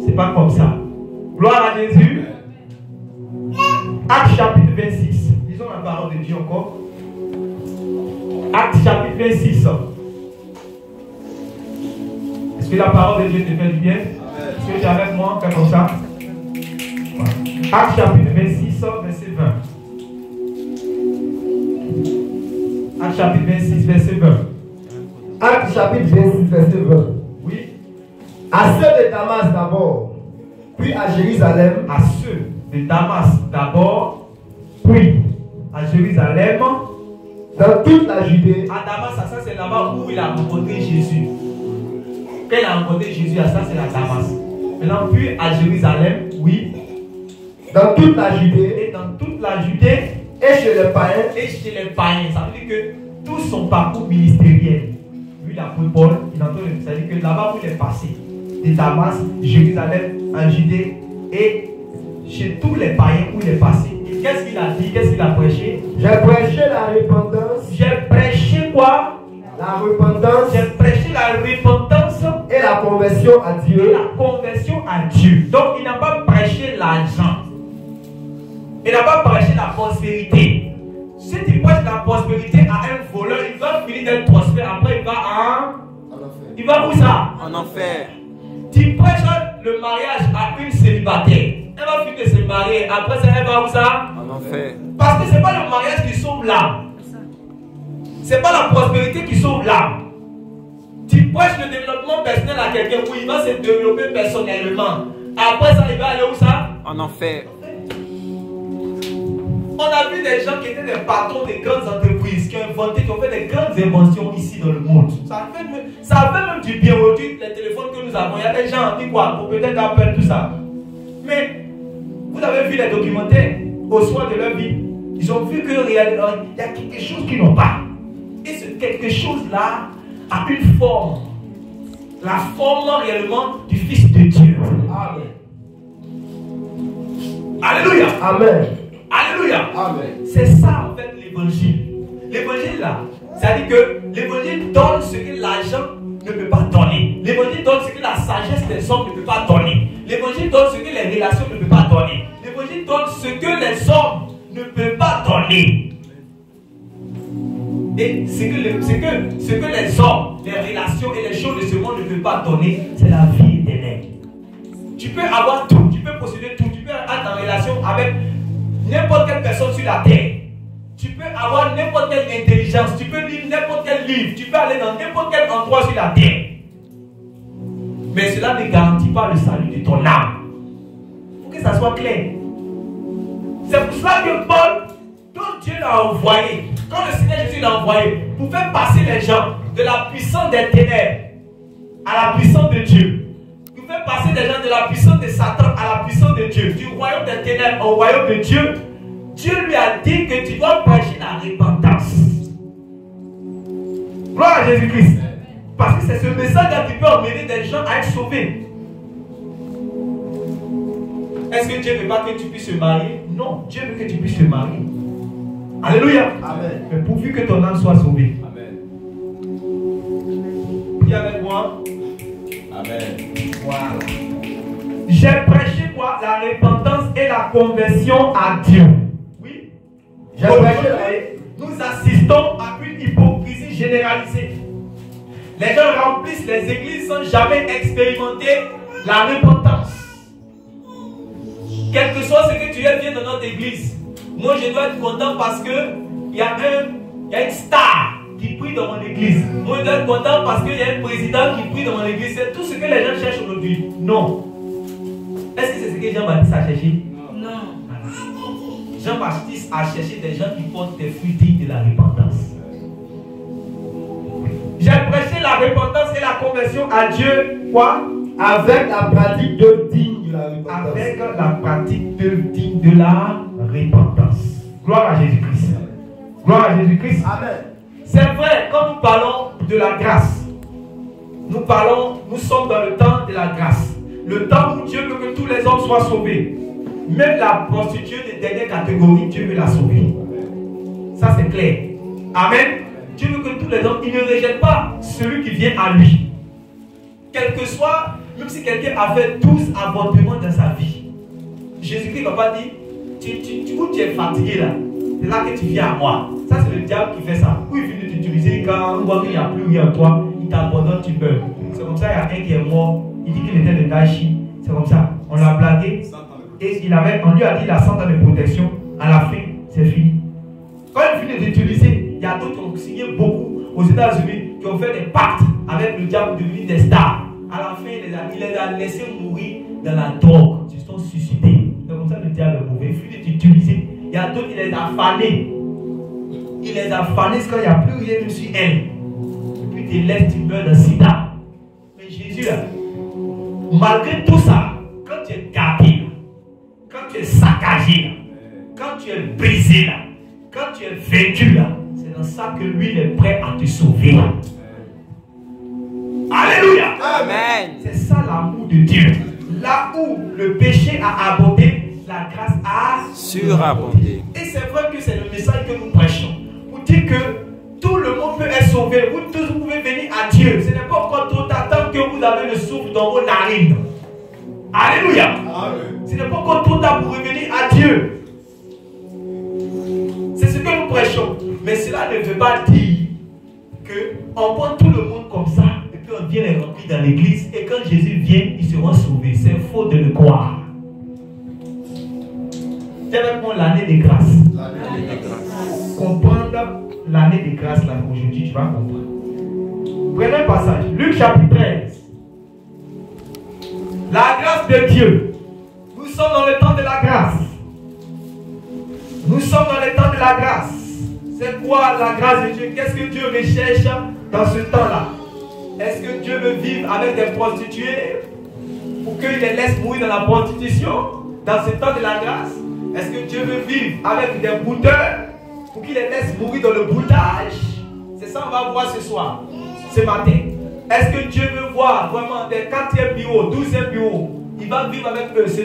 C'est pas comme ça. Gloire à Jésus. Acte chapitre 26. Lisons la parole de Dieu encore. Acte chapitre 26. Est-ce que la parole de Dieu te fait du bien? Est-ce que tu es avec moi? Fais comme ça. Voilà. Acte chapitre 26, verset 20. Acte chapitre 26, verset 20. Acte chapitre 26, verset 20. Oui. À ceux de Damas d'abord, puis à Jérusalem. À ceux de Damas d'abord, puis à Jérusalem. Dans toute la Judée. À Damas, ça c'est là-bas où il a rencontré Jésus. Quand il a rencontré Jésus, à ça c'est la Damas. Maintenant, puis à Jérusalem, oui. Dans toute la Judée. Et dans toute la Judée. Et chez les païens. Et chez les païens. Ça veut dire que tout son parcours ministériel, lui, l'apôtre Paul, ça veut dire que là-bas où il est passé, de Damas, Jérusalem, en Judée, et chez tous les païens où il est passé. Et qu'est-ce qu'il a dit? Qu'est-ce qu'il a prêché? J'ai prêché la repentance. J'ai prêché quoi? La repentance. J'ai prêché la repentance. Et la conversion à Dieu. Et la conversion à Dieu. Donc il n'a pas prêché l'argent. Il n'a pas prêché la prospérité. Si tu prêches la prospérité à un voleur, il va finir d'être prospère. Après, il va il va où ça? En enfer. Tu prêches le mariage à une célibataire. Elle va finir de se marier. Après ça, elle va où ça? En enfer. Parce que ce n'est pas le mariage qui sauve l'âme. Ce n'est pas la prospérité qui sauve l'âme. Tu prêches le développement personnel à quelqu'un où il va se développer personnellement. Après ça, il va aller où ça? En enfer. On a vu des gens qui étaient des patrons de grandes entreprises, qui ont inventé, qui ont fait des grandes inventions ici dans le monde. Ça fait même du bien aujourd'hui, les téléphones que nous avons. Il y a des gens qui quoi, pour peut-être Apple, tout ça. Mais vous avez vu les documentaires au soir de leur vie. Ils ont vu qu'il y a quelque chose qu'ils n'ont pas. Et ce quelque chose-là a une forme. La forme réellement du Fils de Dieu. Amen. Alléluia. Amen. Alléluia. Amen. C'est ça en fait l'évangile. L'évangile là, c'est-à-dire que l'évangile donne ce que l'argent ne peut pas donner. L'évangile donne ce que la sagesse des hommes ne peut pas donner. L'évangile donne ce que les relations ne peuvent pas donner. L'évangile donne ce que les hommes ne peuvent pas donner. Et ce que les hommes, les relations et les choses de ce monde ne peuvent pas donner, c'est la vie éternelle. Tu peux avoir tout, tu peux posséder tout, tu peux être en relation avec n'importe quelle personne sur la terre. Tu peux avoir n'importe quelle intelligence, tu peux lire n'importe quel livre, tu peux aller dans n'importe quel endroit sur la terre. Mais cela ne garantit pas le salut de ton âme. Il faut que ça soit clair. C'est pour cela que Paul, quand Dieu l'a envoyé, quand le Seigneur Jésus l'a envoyé, pour faire passer les gens de la puissance des ténèbres à la puissance de Dieu, pour faire passer les gens de la puissance de Satan à la puissance de Dieu, du royaume des ténèbres au royaume de Dieu, Dieu lui a dit que tu dois prêcher la repentance. Gloire à Jésus-Christ. Parce que c'est ce message-là qui peut emmener des gens à être sauvés. Est-ce que Dieu ne veut pas que tu puisses te marier? Non, Dieu veut que tu puisses te marier. Alléluia. Amen. Mais pourvu que ton âme soit sauvée. Amen. Dis avec moi. Amen. Voilà. J'ai prêché quoi? La repentance et la conversion à Dieu. Oui. J'ai prêché Nous assistons à une hypocrisie généralisée. Les gens remplissent les églises sans jamais expérimenter la repentance. Quel que soit ce que tu viens dans notre église, moi je dois être content parce que il y a une star qui prie dans mon église. Moi je dois être content parce qu'il y a un président qui prie dans mon église. C'est tout ce que les gens cherchent aujourd'hui. Non. Est-ce que c'est ce que Jean-Baptiste a cherché? Non. Jean-Baptiste a cherché des gens qui portent des fruits dignes de la repentance. J'ai prêché la repentance et la conversion à Dieu. Quoi? Avec la pratique de digne de la repentance. Avec la pratique digne de la repentance. Gloire à Jésus-Christ. Gloire à Jésus-Christ. Amen. C'est vrai, quand nous parlons de la grâce, nous sommes dans le temps de la grâce. Le temps où Dieu veut que tous les hommes soient sauvés. Même la prostituée de dernière catégorie, Dieu veut la sauver. Ça c'est clair. Amen. Dieu veut que tous les hommes, il ne rejette pas celui qui vient à lui. Quel que soit, même si quelqu'un a fait 12 avortements dans sa vie, Jésus-Christ ne va pas dire, où tu es fatigué là, c'est là que tu viens à moi. Ça, c'est le diable qui fait ça. Où il finit de t'utiliser quand on voit qu'il n'y a plus rien en toi, il t'abandonne, tu meurs. C'est comme ça, il y a un qui est mort, il dit qu'il était de Daesh. C'est comme ça. On l'a blagué. Et on lui a dit la 100 ans de protection. À la fin, c'est fini. Quand il finit d'utiliser, il y a d'autres qui ont signé beaucoup aux États-Unis, qui ont fait des pactes avec le diable pour devenir des stars. À la fin, il les a laissés mourir dans la drogue. Ils se sont suicidés. C'est comme ça le diable est mauvais. Il finit d'utiliser. Il y a d'autres, il les a fanés. Il les a fanés quand il n'y a plus rien dessus elle. Et puis tu laisses, tu meurs de sida. Mais Jésus, là, malgré tout ça, quand tu es gâté, quand tu es saccagé, quand tu es brisé, là, quand tu es vaincu, là, c'est dans ça que lui il est prêt à te sauver. Alléluia. Amen. C'est ça l'amour de Dieu. Là où le péché a abondé, la grâce a surabondé. Et c'est vrai que c'est le message que nous prêchons. Pour dire que tout le monde peut être sauvé. Vous tous vous pouvez venir à Dieu. Ce n'est pas encore trop tard tant que vous avez le souffle dans vos narines. Alléluia. Amen. Ce n'est pas encore trop tard pour revenir à Dieu. C'est ce que nous prêchons. Mais cela ne veut pas dire qu'on prend tout le monde comme ça et puis on vient les remplir dans l'église et quand Jésus vient, ils seront sauvés. C'est faux de le croire. C'est vraiment l'année des grâces. L'année des grâces. Comprendre l'année des grâces là aujourd'hui, tu vas comprendre. Prenez un passage. Luc chapitre 13. La grâce de Dieu. Nous sommes dans le temps de la grâce. Nous sommes dans le temps de la grâce. C'est quoi la grâce de Dieu? Qu'est-ce que Dieu recherche dans ce temps-là? Est-ce que Dieu veut vivre avec des prostituées pour qu'il les laisse mourir dans la prostitution dans ce temps de la grâce? Est-ce que Dieu veut vivre avec des brouteurs pour qu'il les laisse mourir dans le broutage? C'est ça qu'on va voir ce soir, ce matin. Est-ce que Dieu veut voir vraiment des 4e bureaux, 12e bureaux? Il va vivre avec eux, se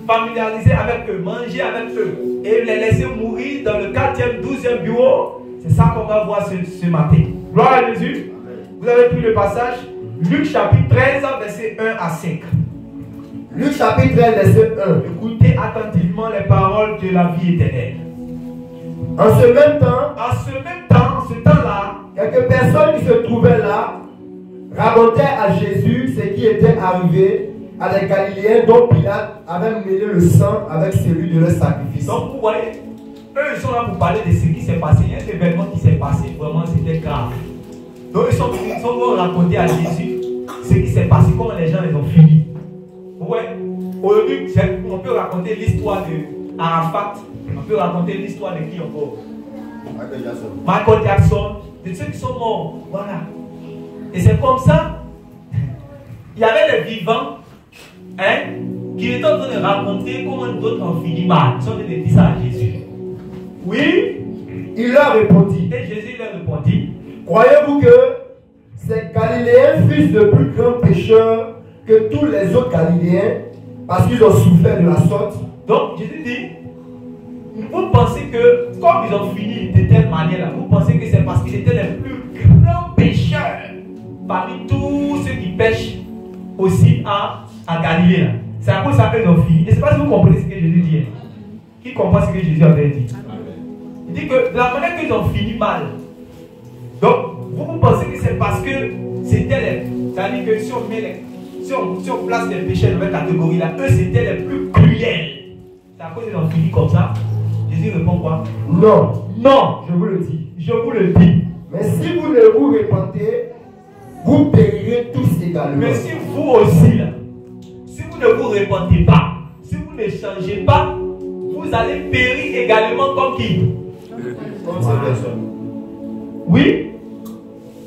familiariser avec eux, manger avec eux et les laisser mourir dans le 4e, 12e bureau. C'est ça qu'on va voir ce matin. Gloire à Jésus. Vous avez pris le passage Luc chapitre 13, verset 1 à 5. Luc chapitre 13, verset 1. Écoutez attentivement les paroles de la vie éternelle. En ce même temps, ce temps-là, quelques personnes qui se trouvaient là racontaient à Jésus ce qui était arrivé à les Galiléens dont Pilate avait mêlé le sang avec celui de leur sacrifice. Donc vous voyez, eux ils sont là pour parler de ce qui s'est passé. Il y a un événement qui s'est passé, vraiment c'était grave. Donc ils sont venus raconter à Jésus ce qui s'est passé, comment les gens les ont fini. Vous voyez, aujourd'hui on peut raconter l'histoire de Arafat, on peut raconter l'histoire de qui encore? Michael Jackson, de ceux qui sont morts. Voilà. Et c'est comme ça, il y avait les vivants qui étaient en train de raconter comment d'autres ont fini mal. Ils sont en train de dire ça à Jésus. Oui. Il leur répondit. Et Jésus leur répondit. Croyez-vous que ces Galiléens fussent de plus grands pécheurs que tous les autres Galiléens parce qu'ils ont souffert de la sorte? Donc Jésus dit, vous pensez que comme ils ont fini de telle manière, vous pensez que c'est parce qu'ils étaient les plus grands pécheurs parmi tous ceux qui pêchent aussi à Galilée là. C'est à cause de ça qu'ils ont fini. Et c'est pas si vous comprenez ce que Jésus dit. Qui comprend ce que Jésus avait dit? Il dit que de la manière qu'ils ont fini mal. Donc, vous pensez que c'est parce que c'était les. C'est-à-dire que si on place les péchés dans cette catégorie là, eux c'était les plus cruels. C'est à cause qu'ils ont fini comme ça. Jésus répond quoi? Non. Non, Je vous le dis. je vous le dis. Mais si vous ne vous répandez, vous périrez tous également. Mais si vous aussi, là, si vous ne vous répandez pas, si vous ne changez pas, vous allez périr également comme qui? Comme ces personnes. Oui?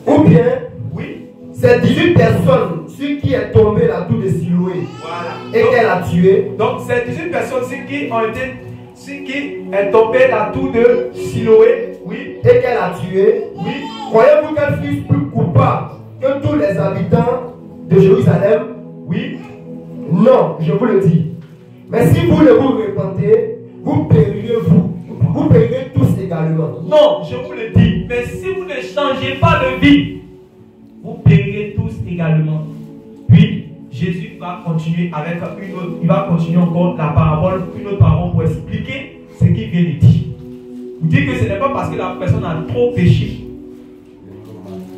Ou bien, Oui? ces 18 personnes sur qui est tombée la tour de Siloé Voilà. et qu'elle a tué. Donc, ces 18 personnes qui ont été, qui est tombée la tour de Siloé, oui? Et qu'elle a tué. Oui? Croyez-vous qu'elle fût plus coupable que tous les habitants de Jérusalem? Oui? Non, je vous le dis. Mais si vous ne vous répandez, vous périrez vous. Vous périrez tous également. Non, je vous le dis. Mais si vous ne changez pas de vie, vous périrez tous également. Puis, Jésus va va continuer avec une autre, il va continuer encore la parabole, une autre parabole pour expliquer ce qu'il vient de dire. Vous dites que ce n'est pas parce que la personne a trop péché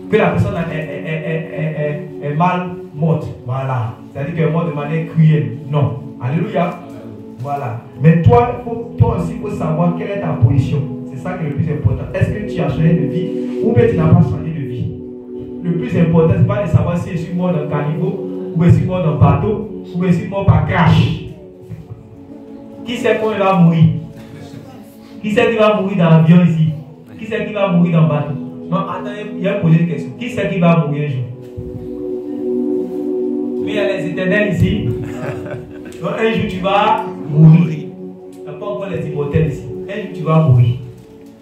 que la personne est mal morte. Voilà. C'est-à-dire qu'elle est morte de manière cruelle. Non. Alléluia. Voilà. Mais toi aussi, il faut savoir quelle est ta position. C'est ça qui est le plus important. Est-ce que tu as changé de vie ou bien tu n'as pas changé de vie? Le plus important, ce n'est pas de savoir si je suis mort dans le caniveau, ou je suis mort dans le bateau, ou je suis mort par crash. Qui sait quand il va mourir? Qui sait qui va mourir dans l'avion ici? Qui sait qui va mourir dans le bateau? Non, attendez, il y a posé une question. Qui sait qui va mourir un jour? Mais il y a les éternels ici. Donc un jour tu vas mourir. Il n'y a pas encore les immortels ici. Un jour tu vas mourir.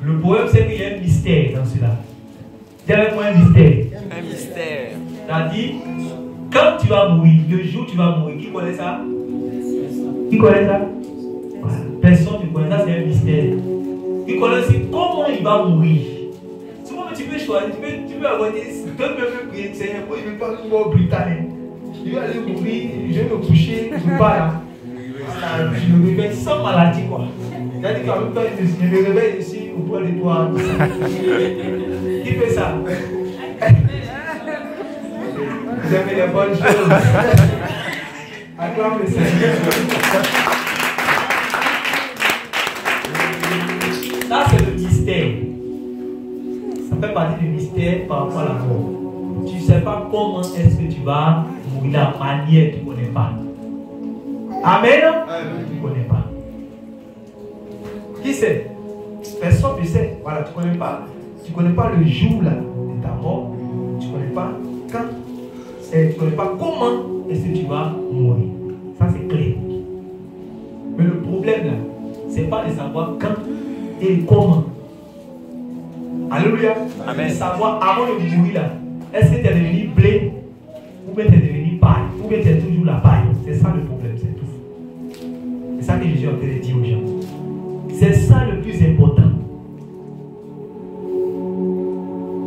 Le problème c'est qu'il y a un mystère dans cela. Il y a un mystère. Un mystère. C'est-à-dire, quand tu vas mourir, le jour où tu vas mourir, qui connaît ça? Qui connaît ça? Personne ne connaît ça, c'est un mystère. Qui connaît aussi comment il va mourir. Souvent tu peux choisir, tu peux avoir des deux mêmes prières, Seigneur, moi je ne veux pas une mort brutale. Je vais aller mourir, je vais me coucher, je ne veux pas là. Je me réveille sans maladie quoi. C'est-à-dire qu'en même temps, je me réveille ici auprès de toi. Qui fait ça? Vous avez les bonnes choses. Acclame le Seigneur. Ça, c'est le mystère. Ça fait partie du mystère par rapport à la mort. Tu ne sais pas comment est-ce que tu vas mourir, la manière, tu ne connais pas. Amen? Tu ne connais pas. Qui sait? Personne ne sait. Voilà, tu ne connais pas. Tu ne connais pas le jour là, de ta mort. Tu ne connais pas quand. Et tu ne connais pas comment est-ce que tu vas mourir. Ça, c'est clair. Mais le problème là, ce n'est pas de savoir quand et comment. Alléluia. Amen. De savoir avant de mourir là, est-ce que tu es devenu blé ou bien tu es devenu paille ou bien tu es toujours la paille. C'est ça le problème, c'est tout. C'est ça que Jésus est en train de dire aux gens. C'est ça le plus important.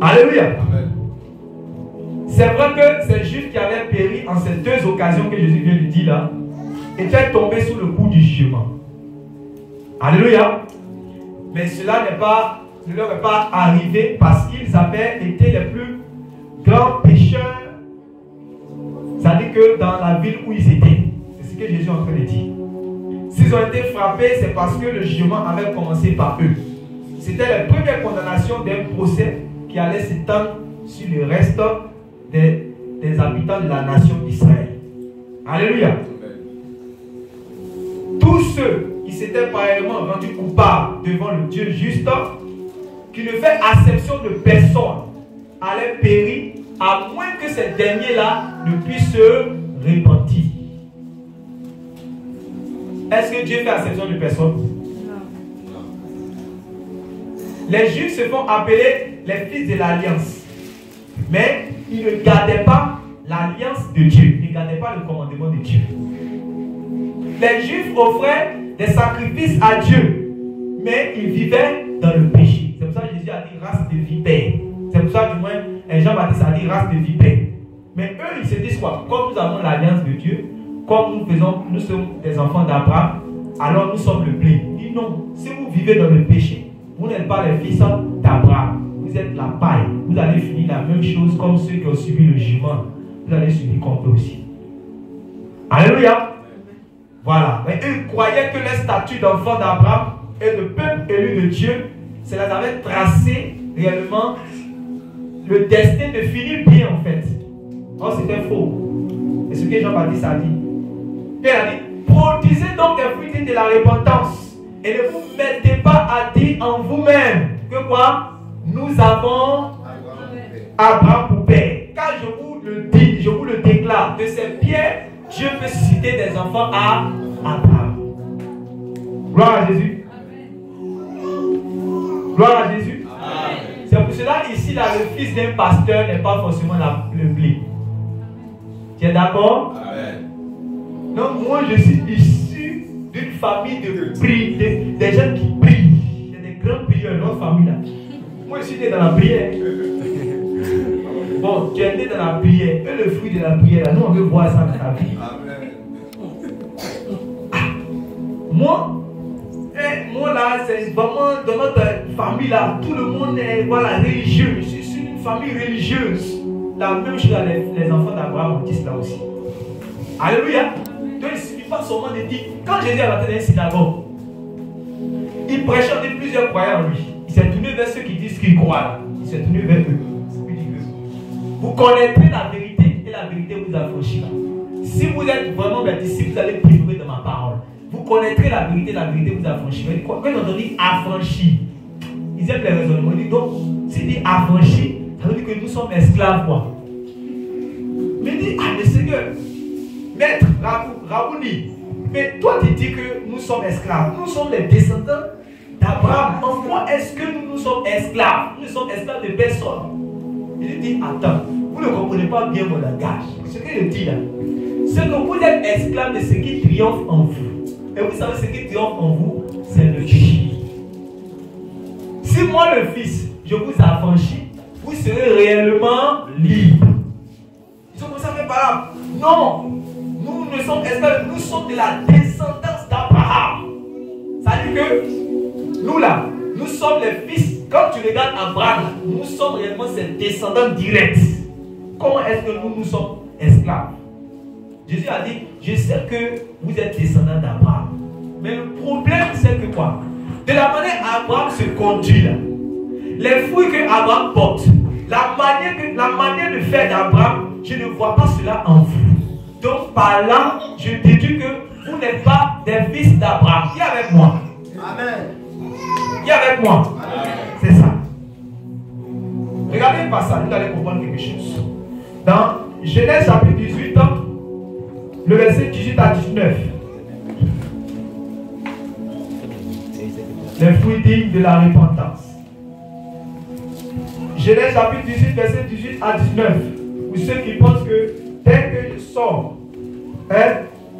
Alléluia. Amen. C'est vrai que ces Juifs qui avaient péri en ces deux occasions que Jésus vient de dire là, étaient tombés sous le coup du jugement. Alléluia. Mais cela ne leur est pas arrivé parce qu'ils avaient été les plus grands pécheurs. C'est-à-dire que dans la ville où ils étaient, c'est ce que Jésus est en train de dire. S'ils ont été frappés, c'est parce que le jugement avait commencé par eux. C'était la première condamnation d'un procès qui allait s'étendre sur le reste des habitants de la nation d'Israël. Alléluia. Tous ceux qui s'étaient pareillement rendus coupables devant le Dieu juste, qui ne fait acception de personne, allaient périr, à moins que ces derniers-là ne puissent se repentir. Est-ce que Dieu fait acception de personne? Non. Les Juifs se font appeler les fils de l'alliance. Mais ils ne gardaient pas l'alliance de Dieu. Ils ne gardaient pas le commandement de Dieu. Les Juifs offraient des sacrifices à Dieu. Mais ils vivaient dans le péché. C'est pour ça que Jésus a dit race de vipères. C'est pour ça que du moins Jean-Baptiste a dit race de vipères. Mais eux, ils se disent quoi? Comme nous avons l'alliance de Dieu, comme nous sommes des enfants d'Abraham, alors nous sommes le blé. Il dit non, si vous vivez dans le péché, vous n'êtes pas les fils d'Abraham. Vous êtes la paille. Vous allez finir la même chose comme ceux qui ont subi le jugement. Vous allez subir comme eux aussi. Alléluia. Voilà. Mais eux croyaient que les statuts d'enfants d'Abraham et de peuple élu de Dieu, cela avait tracé réellement le destin de finir bien en fait. Or c'était faux. C'est ce que Jean-Baptiste a dit. Il a dit, produisez donc des fruits de la repentance et ne vous mettez pas à dire en vous-même que quoi? Nous avons Abraham pour père. Car je vous le dis, je vous le déclare, de ces pierres, Dieu peut susciter des enfants à Abraham. Gloire à Jésus. Gloire à Jésus. C'est pour cela ici, là, le fils d'un pasteur n'est pas forcément le blé. Tu es d'accord? Donc moi je suis issu d'une famille de prières, des gens qui prient. Il y a des grands prieurs dans notre famille là. Moi je suis né dans la prière. Bon, tu es né dans la prière. Et le fruit de la prière là, nous on veut voir ça dans ta vie. Moi là, c'est vraiment dans notre famille là, tout le monde est voilà, religieux. Je suis une famille religieuse. La même chose à les enfants d'Abraham ont dit cela aussi. Alléluia. Donc il ne suffit pas seulement de dire, quand Jésus est rentré dans une synagogue, il prêchait de plusieurs croyants en lui. Il s'est tourné vers ceux qui disent qu'ils croient là. Il s'est tourné vers eux. Il dit que vous connaîtrez la vérité et la vérité vous affranchira. Si vous êtes vraiment mes disciples, vous allez demeurer dans ma parole. Vous connaîtrez la vérité vous affranchira. Quand on dit affranchi, ils aiment les raisonnements. Ils disent donc, s'il dit affranchi, ça veut dire que nous sommes esclaves, quoi. Mais il dit, ah, le Seigneur, maître, Rabouni, mais toi tu dis que nous sommes esclaves. Nous sommes les descendants d'Abraham. En quoi est-ce que nous sommes esclaves? Nous sommes esclaves de personne. Il dit, attends, vous ne comprenez pas bien mon langage. Ce qu'il dit là, c'est que vous êtes esclaves de ce qui triomphe en vous. Et vous savez ce qui triomphe en vous, c'est le Fils. Si moi le Fils, je vous affranchis, vous serez réellement libres. Ils ont commencé à faire par là. Non, nous ne sommes esclaves, nous sommes de la descendance d'Abraham. Ça veut dire que nous là, nous sommes les fils. Quand tu regardes Abraham, nous sommes réellement ses descendants directs. Comment est-ce que nous sommes esclaves? Jésus a dit, je sais que vous êtes descendants d'Abraham. Mais le problème c'est que quoi? De la manière Abraham se conduit là, les fruits que Abraham porte, la manière de faire d'Abraham, je ne vois pas cela en vous. Donc par là, je déduis que vous n'êtes pas des fils d'Abraham. Qui est avec moi? Amen. Qui est avec moi? C'est ça. Regardez le passage, vous allez comprendre quelque chose. Dans Genèse chapitre 18, le verset 18 à 19. Les fruits dignes de la repentance. Genèse chapitre 18, verset 18 à 19. Ou ceux qui pensent que dès que je sors,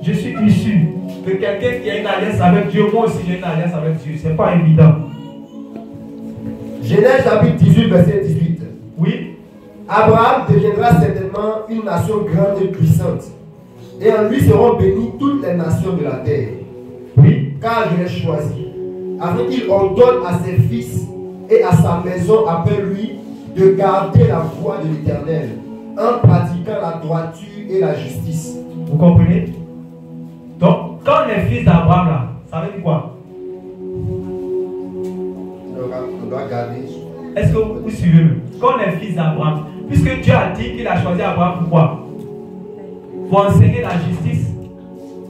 je suis issu de quelqu'un qui a une alliance avec Dieu. Moi aussi j'ai une alliance avec Dieu. Ce n'est pas évident. Genèse chapitre 18, verset 18. Oui. Abraham deviendra certainement une nation grande et puissante. Et en lui seront bénies toutes les nations de la terre. Oui. Car je l'ai choisi, afin qu'il ordonne à ses fils et à sa maison après lui de garder la voie de l'Éternel, en pratiquant la droiture et la justice. Vous comprenez? Donc, quand on est fils d'Abraham là, ça veut dire quoi? On doit garder. Est-ce que vous suivez? Quand on est fils d'Abraham, puisque Dieu a dit qu'il a choisi Abraham pour quoi? Pour enseigner la justice,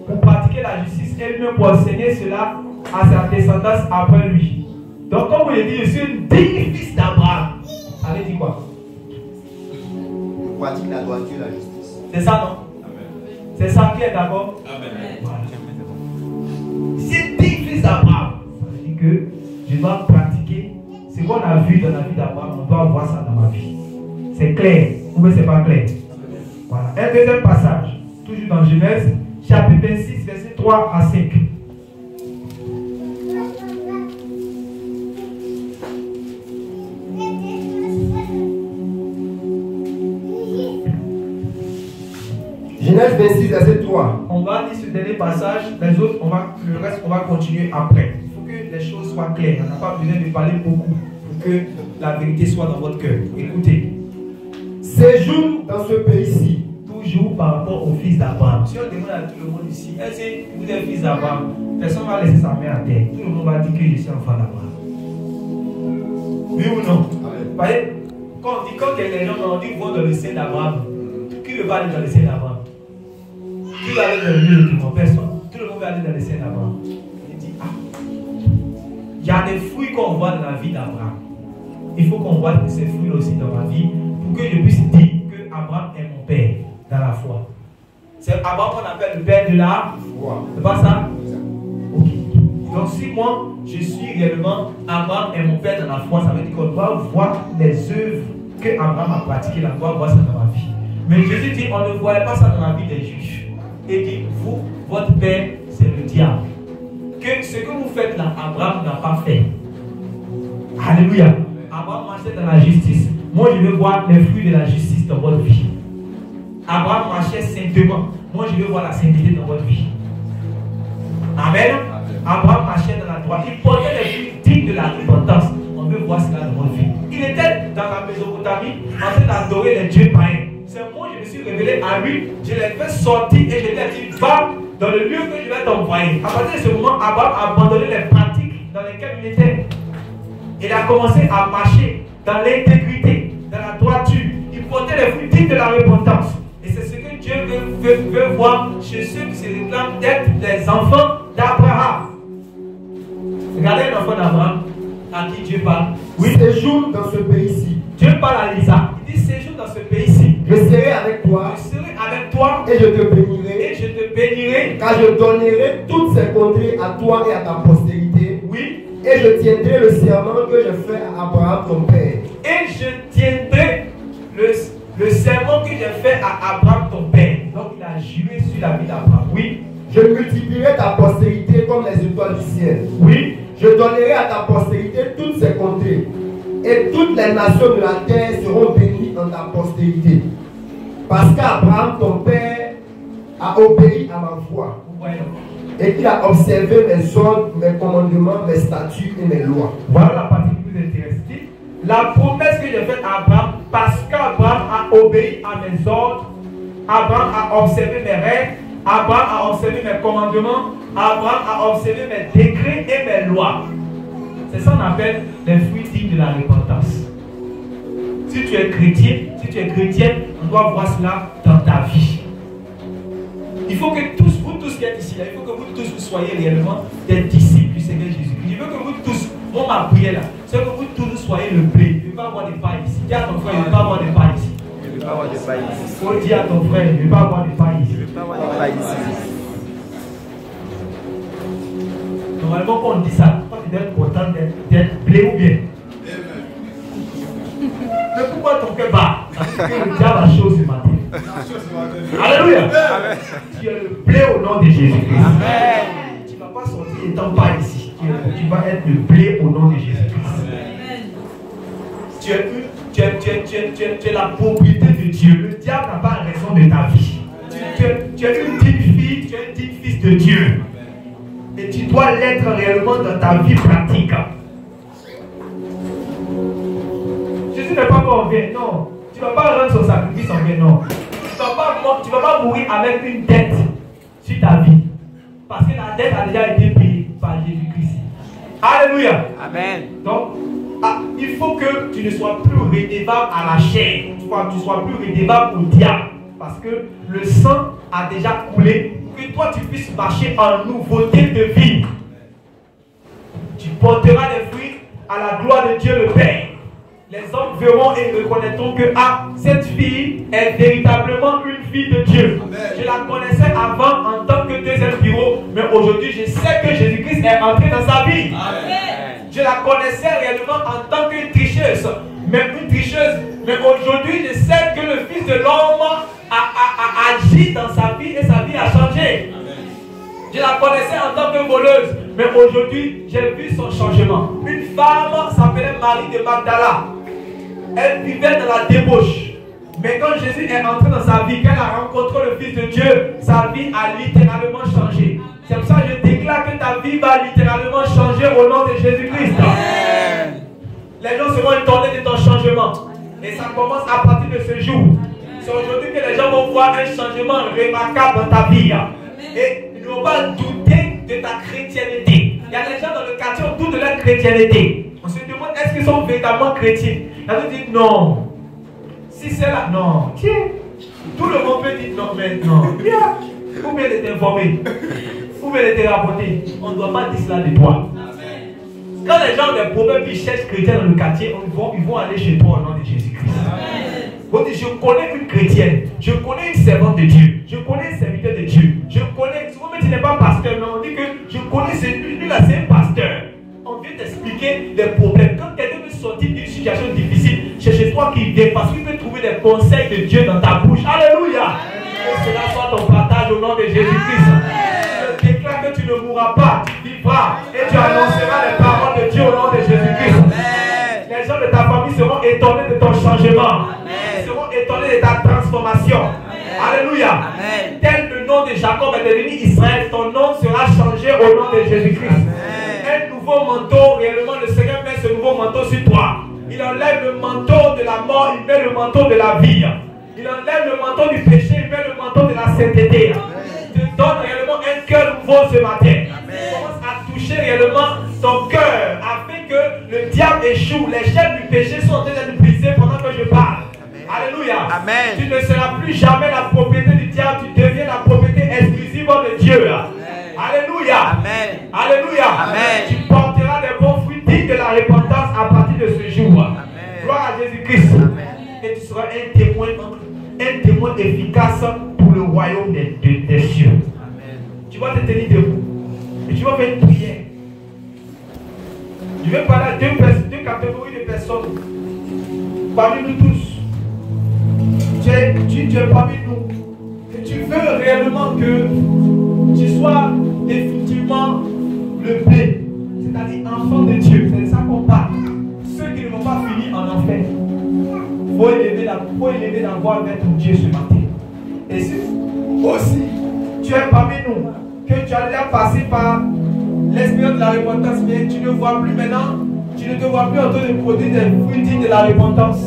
pour pratiquer la justice et lui-même pour enseigner cela à sa descendance après lui. Donc, comme vous le dites, je suis un digne fils d'Abraham. Ça veut dire quoi? On pratique la droiture et la justice. C'est ça, non? C'est ça qui est d'accord? Amen. Voilà. C'est digne fils d'Abraham. Ça veut dire que je dois pratiquer ce qu'on a vu dans la vie d'Abraham. On doit voir ça dans ma vie. C'est clair ou bien c'est pas clair? Voilà. Un deuxième passage, toujours dans Genèse, chapitre 26, verset 3 à 5. Genèse 26, verset 3. On va lire ce dernier passage, les autres, le reste, on va continuer après. Il faut que les choses soient claires. On n'a pas besoin de parler beaucoup pour que la vérité soit dans votre cœur. Écoutez. Séjourne dans ce pays-ci. Toujours par rapport au fils d'Abraham. Si on demande à tout le monde ici, est-ce que vous êtes fils d'Abraham? Personne ne va laisser sa main à terre. Tout le monde va dire que je suis enfant d'Abraham. Oui ou non? Vous voyez, quand on dit, quand les gens on dit qu'ils vont dans le sein d'Abraham, qui ne va aller dans le sein d'Abraham? Qui va aller dans le lieu de tout le monde? Personne. Tout le monde va aller dans le sein d'Abraham. Il dit, ah, il y a des fruits qu'on voit dans la vie d'Abraham. Il faut qu'on voit ces fruits aussi dans ma vie pour que je puisse dire que Abraham est mon père dans la foi. C'est Abraham qu'on appelle le père de la foi. C'est pas ça? Ok. Donc si moi je suis réellement Abraham est mon père dans la foi, ça veut dire qu'on doit voir les œuvres que Abraham a pratiquées, on doit voir ça dans ma vie. Mais Jésus dit on ne voyait pas ça dans la vie des Juifs. Et dit vous, votre père, c'est le diable. Que ce que vous faites là, Abraham n'a pas fait. Alléluia. Abraham marchait dans la justice. Moi, je veux voir les fruits de la justice dans votre vie. Abraham marchait saintement. Moi, je veux voir la sainteté dans votre vie. Amen. Abraham marchait dans la droite. Il portait les fruits dignes de la repentance. On veut voir cela dans notre vie. Il était dans la Mésopotamie en train d'adorer les dieux païens. C'est moi, je me suis révélé à lui. Je l'ai fait sortir et je lui ai dit, va dans le lieu que je vais t'envoyer. À partir de ce moment, Abraham a abandonné les pratiques dans lesquelles il était. Il a commencé à marcher dans l'intégrité, dans la droiture. Il portait les fruits dignes de la repentance. Et c'est ce que Dieu veut voir chez ceux qui se réclament d'être des enfants d'Abraham. Regardez l'enfant d'Abraham à qui Dieu parle. Oui, séjourne dans ce pays-ci. Dieu parle à Lisa. Il dit séjourne dans ce pays-ci. Je serai avec toi. Je serai avec toi. Et je te bénirai. Et je te bénirai. Car je donnerai toutes ces contrées à toi et à ta postérité. Oui. Et je tiendrai le serment que je fais à Abraham ton père. Et je tiendrai le serment que j'ai fait à Abraham ton père. Donc il a juré sur la vie d'Abraham. Oui. Je multiplierai ta postérité comme les étoiles du ciel. Oui. Je donnerai à ta postérité toutes ces contrées. Et toutes les nations de la terre seront bénies en ta postérité. Parce qu'Abraham ton père a obéi à ma voix. Et qu'il a observé mes ordres, mes commandements, mes statuts et mes lois. Voilà la partie qui vous intéresse. La promesse que j'ai faite à Abraham, parce qu'Abraham a obéi à mes ordres, Abraham a observé mes règles, Abraham a observé mes commandements, Abraham a observé mes décrets et mes lois. C'est ça qu'on appelle les fruits dignes de la repentance. Si tu es chrétien, si tu es chrétienne, on doit voir cela dans ta vie. Il faut que tous, vous tous qui êtes ici, là, il faut que vous tous vous soyez réellement des disciples du Seigneur Jésus-Christ. Je veux que vous tous, moi ma prière là, c'est que vous tous soyez le blé. Il ne veut pas avoir des pailles ici. Dis à ton frère, il ne veut pas avoir des pailles ici. Je ne veux pas avoir de paille ici. Il faut dire à ton frère, il ne veut pas avoir des pailles ici. Je ne veux pas avoir de paille ici. Normalement, quand on dit ça, tu dois être content d'être blé ou bien. Mais pourquoi ton cœur bat? Parce que le diable a chaud ce matin. Alléluia. Amen. Tu es le blé au nom de Jésus-Christ. Amen. Tu ne vas pas sortir étant pas ici. Tu vas être le blé au nom de Jésus-Christ. Tu es la propriété de Dieu. Le diable n'a pas raison de ta vie. Tu es une digne fille, tu es un digne fils de Dieu. Et tu dois l'être réellement dans ta vie pratique. Jésus n'est pas mort en vain, non. Tu ne vas pas rendre son sacrifice en vain, non. Tu ne vas pas mourir avec une dette sur ta vie. Parce que la dette a déjà été payée par Jésus-Christ. Alléluia. Amen. Donc, il faut que tu ne sois plus redevable à la chair. Tu sois plus redevable au diable. Parce que le sang a déjà coulé pour que toi tu puisses marcher en nouveauté de vie. Tu porteras les fruits à la gloire de Dieu le Père. Les hommes verront et reconnaîtront que cette fille est véritablement une fille de Dieu. Amen. Je la connaissais avant en tant que deuxième bureau, mais aujourd'hui je sais que Jésus-Christ est entré dans sa vie. Amen. Je la connaissais réellement en tant qu'une tricheuse, mais aujourd'hui je sais que le Fils de l'homme a agi dans sa vie et sa vie a changé. Amen. Je la connaissais en tant que voleuse, mais aujourd'hui j'ai vu son changement. Une femme s'appelait Marie de Magdala. Elle vivait dans la débauche. Mais quand Jésus est entré dans sa vie, qu'elle a rencontré le Fils de Dieu, sa vie a littéralement changé. C'est pour ça que je déclare que ta vie va littéralement changer au nom de Jésus-Christ. Les gens seront étonnés de ton changement. Et ça commence à partir de ce jour. C'est aujourd'hui que les gens vont voir un changement remarquable dans ta vie. Et ils ne vont pas douter de ta chrétienté. Il y a des gens dans le quartier qui doutent de leur chrétienté. On se demande est-ce qu'ils sont véritablement chrétiens. Il y a d'autres qui disent non. Si c'est là, non. Tiens. Tout le monde peut dire non, mais non. Viens. Ou bien d'être informé. Ou bien d'être rapporté. On ne doit pas dire cela de toi. Quand les gens ont des problèmes, ils cherchent chrétiens dans le quartier, ils vont aller chez toi au nom de Jésus-Christ. Je connais une chrétienne, je connais une servante de Dieu, je connais un serviteur de Dieu, je connais, souvent tu n'es pas pasteur, mais on dit que je connais celui là, c'est un pasteur. On vient t'expliquer les problèmes. Quand quelqu'un veut sortir d'une situation difficile, c'est chez toi qu'il vient parce qu'il veut trouver des conseils de Dieu dans ta bouche. Alléluia. Que cela soit ton partage au nom de Jésus-Christ. Je déclare que tu ne mourras pas, tu vivras et tu annonceras les paroles de Dieu au nom de Jésus-Christ. Les gens de ta famille seront étonnés de ton changement. Ils seront étonnés de ta transformation. Alléluia. Tel le nom de Jacob est devenu Israël, ton nom sera changé au nom de Jésus-Christ. Un nouveau manteau, réellement, le Seigneur met ce nouveau manteau sur toi. Il enlève le manteau de la mort, il met le manteau de la vie. Il enlève le manteau du péché, il met le manteau de la sainteté. Il te donne réellement un cœur nouveau ce matin. Il commence à toucher réellement ton cœur afin que le diable échoue. Les chaînes du péché sont en train d'être brisées pendant que je parle. Alléluia. Amen. Tu ne seras plus jamais la propriété du diable, tu deviens la propriété exclusive de Dieu. Alléluia. Amen. Alléluia. Amen. Tu porteras des bons fruits dignes de la repentance à partir de ce jour. Amen. Gloire à Jésus-Christ. Et tu seras un témoin efficace pour le royaume des cieux. Amen. Tu vas te tenir debout et tu vas faire une prière. Je vais parler à deux catégories de personnes. Parmi nous tous. Tu es parmi nous. Et tu veux réellement que tu sois effectivement le blé, c'est-à-dire enfant de Dieu. C'est de ça qu'on parle. Ceux qui ne vont pas finir en enfer. Il faut élever la voix vers ton Dieu ce matin. Et si aussi tu es parmi nous, que tu as déjà passé par l'expérience de la repentance, mais tu ne vois plus maintenant, tu ne te vois plus en train de produire des fruits dignes de la repentance.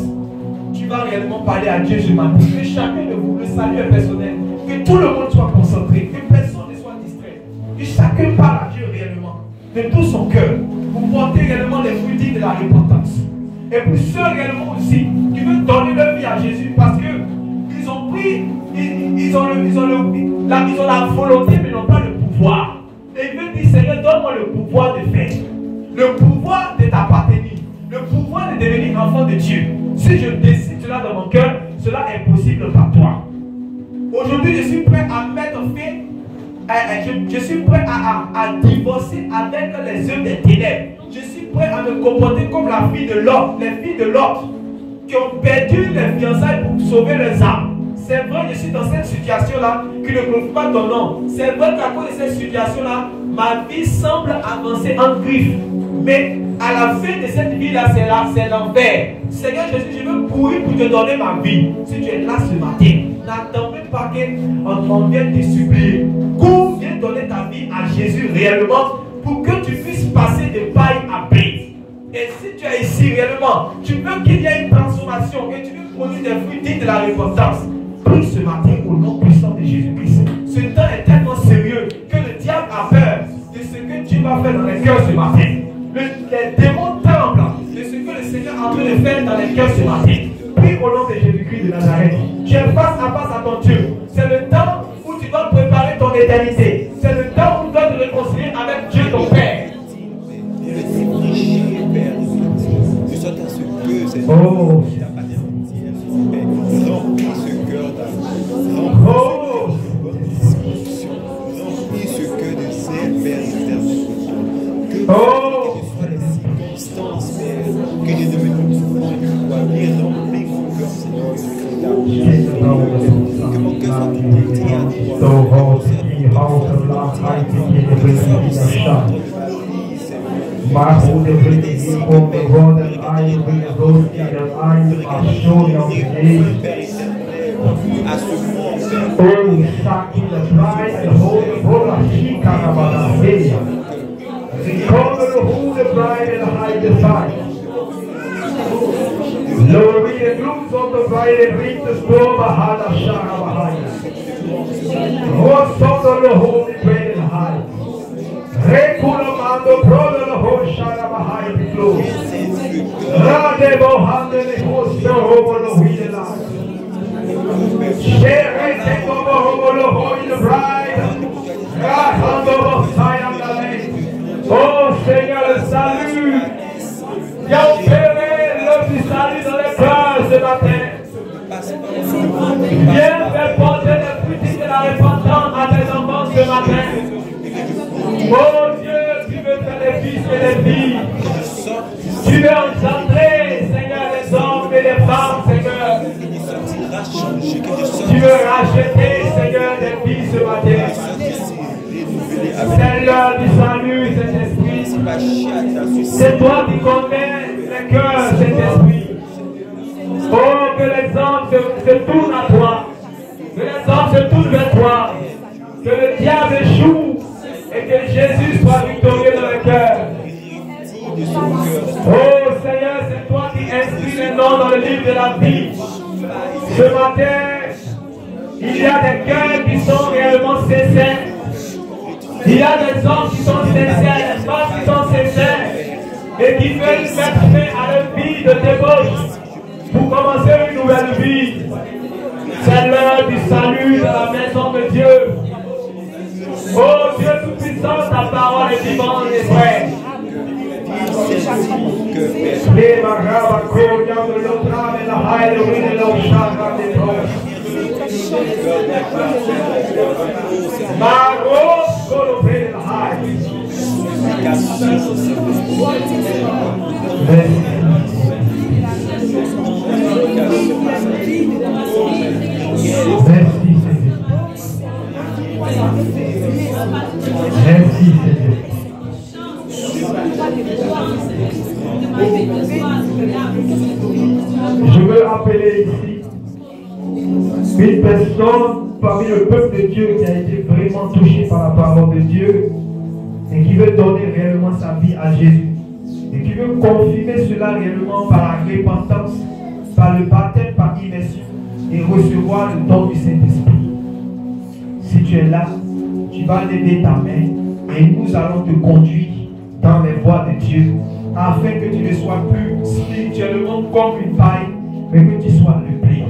Tu vas réellement parler à Dieu ce matin. Que chacun de vous, le salut est personnel. Que tout le monde soit concentré. Que personne ne soit distrait. Que chacun parle à Dieu réellement. De tout son cœur. Pour porter réellement les fruits dignes de la repentance. Et pour ceux réellement aussi qui veulent donner leur vie à Jésus. Parce que ils ont pris, ils ont la volonté mais n'ont pas le pouvoir. Et ils veulent dire, Seigneur, donne-moi le pouvoir de faire. Le pouvoir de t'appartenir. Le pouvoir de devenir enfant de Dieu. Si je décide cela dans mon cœur, cela est possible par toi. Aujourd'hui, je suis prêt à mettre fin, je suis prêt à divorcer avec les œuvres des ténèbres. Je suis prêt à me comporter comme la fille de Lot, les filles de Lot, qui ont perdu les fiançailles pour sauver leurs âmes. C'est vrai, je suis dans cette situation-là qui ne glorifie pas ton nom. C'est vrai qu'à cause de cette situation-là, ma vie semble avancer en griffe. Mais à la fin de cette vie-là, c'est l'envers. Seigneur Jésus, je veux courir pour te donner ma vie. Si tu es là ce matin, n'attends même pas qu'on vienne te supplier. Cours, viens donner ta vie à Jésus réellement pour que tu puisses passer de paille à blé. Et si tu es ici réellement, tu veux qu'il y ait une transformation, que tu veux produire des fruits dignes de la repentance. Prie ce matin au nom puissant de Jésus-Christ. Ce temps est tellement sérieux que le diable a peur de ce que tu vas faire dans les cœurs ce matin. Les démons tremblent de ce que le Seigneur est en train de faire dans les cœurs ce matin. Prie au nom de Jésus-Christ de Nazareth. Tu es face à ton Dieu. C'est le temps où tu dois préparer ton éternité. C'est le temps où tu dois te réconcilier avec Dieu ton Père. Oh. Oh. Oh. Que Dieu ne me trouve pas bien rempli mon cœur, Seigneur. Que mon cœur soit tout entier à Glory the glooms of the bride and read the storm behind the shara behind. What song of the holy bread and high. Reculamando brother the whole shara behind the gloom. Radebo handle the host over the wheel line. Share take over the holy bride. God over Zion the lane. Oh Seigneur, salut. Y'a opéré le salut dans les cœurs ce matin. Viens faire porter les fruits de la repentance à tes enfants ce matin. Oh Dieu, tu veux faire des fils et des filles. Tu veux engendrer, Seigneur, les hommes et les femmes, Seigneur. Tu veux racheter, Seigneur, des filles ce matin. C'est l'heure du salut, Saint-Esprit. C'est toi qui connais les cœurs, Saint-Esprit. Oh, que les hommes se tournent à toi. Que les hommes se tournent vers toi. Que le diable échoue. Et que Jésus soit victorieux dans le cœur. Oh Seigneur, c'est toi qui inscris les noms dans le livre de la vie. Ce matin, il y a des cœurs qui sont réellement sincères. Il y a des hommes qui sont sincères, des femmes qui sont sincères et qui veulent mettre fin à leur vie de débauche pour commencer une nouvelle vie. C'est l'heure du salut de la maison de Dieu. Oh Dieu tout-puissant, ta parole est vivante et vraie. Je veux appeler ici une personne parmi le peuple de Dieu qui a été vraiment touchée par la parole de Dieu et qui veut donner réellement sa vie à Jésus et qui veut confirmer cela réellement par la repentance, par le baptême, par immersion et recevoir le don du Saint-Esprit. Si tu es là, tu vas lever ta main et nous allons te conduire dans les voies de Dieu afin que tu ne sois plus spirituellement comme une paille, mais que tu sois le blé.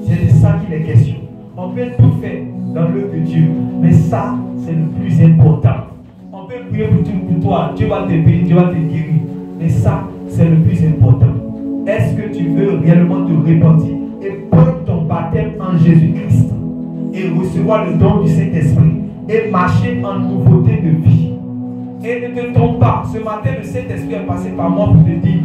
C'est de ça qu'il est question. On peut tout faire dans l'œuvre de Dieu, mais ça, c'est le plus important. On peut prier pour toi, Dieu va te bénir, Dieu va te guérir, mais ça, c'est le plus important. Est-ce que tu veux réellement te repentir et prendre ton baptême en Jésus-Christ et recevoir le don du Saint-Esprit et marcher en nouveauté de vie? Et ne te trompe pas, ce matin le Saint-Esprit est passé par moi pour te dire,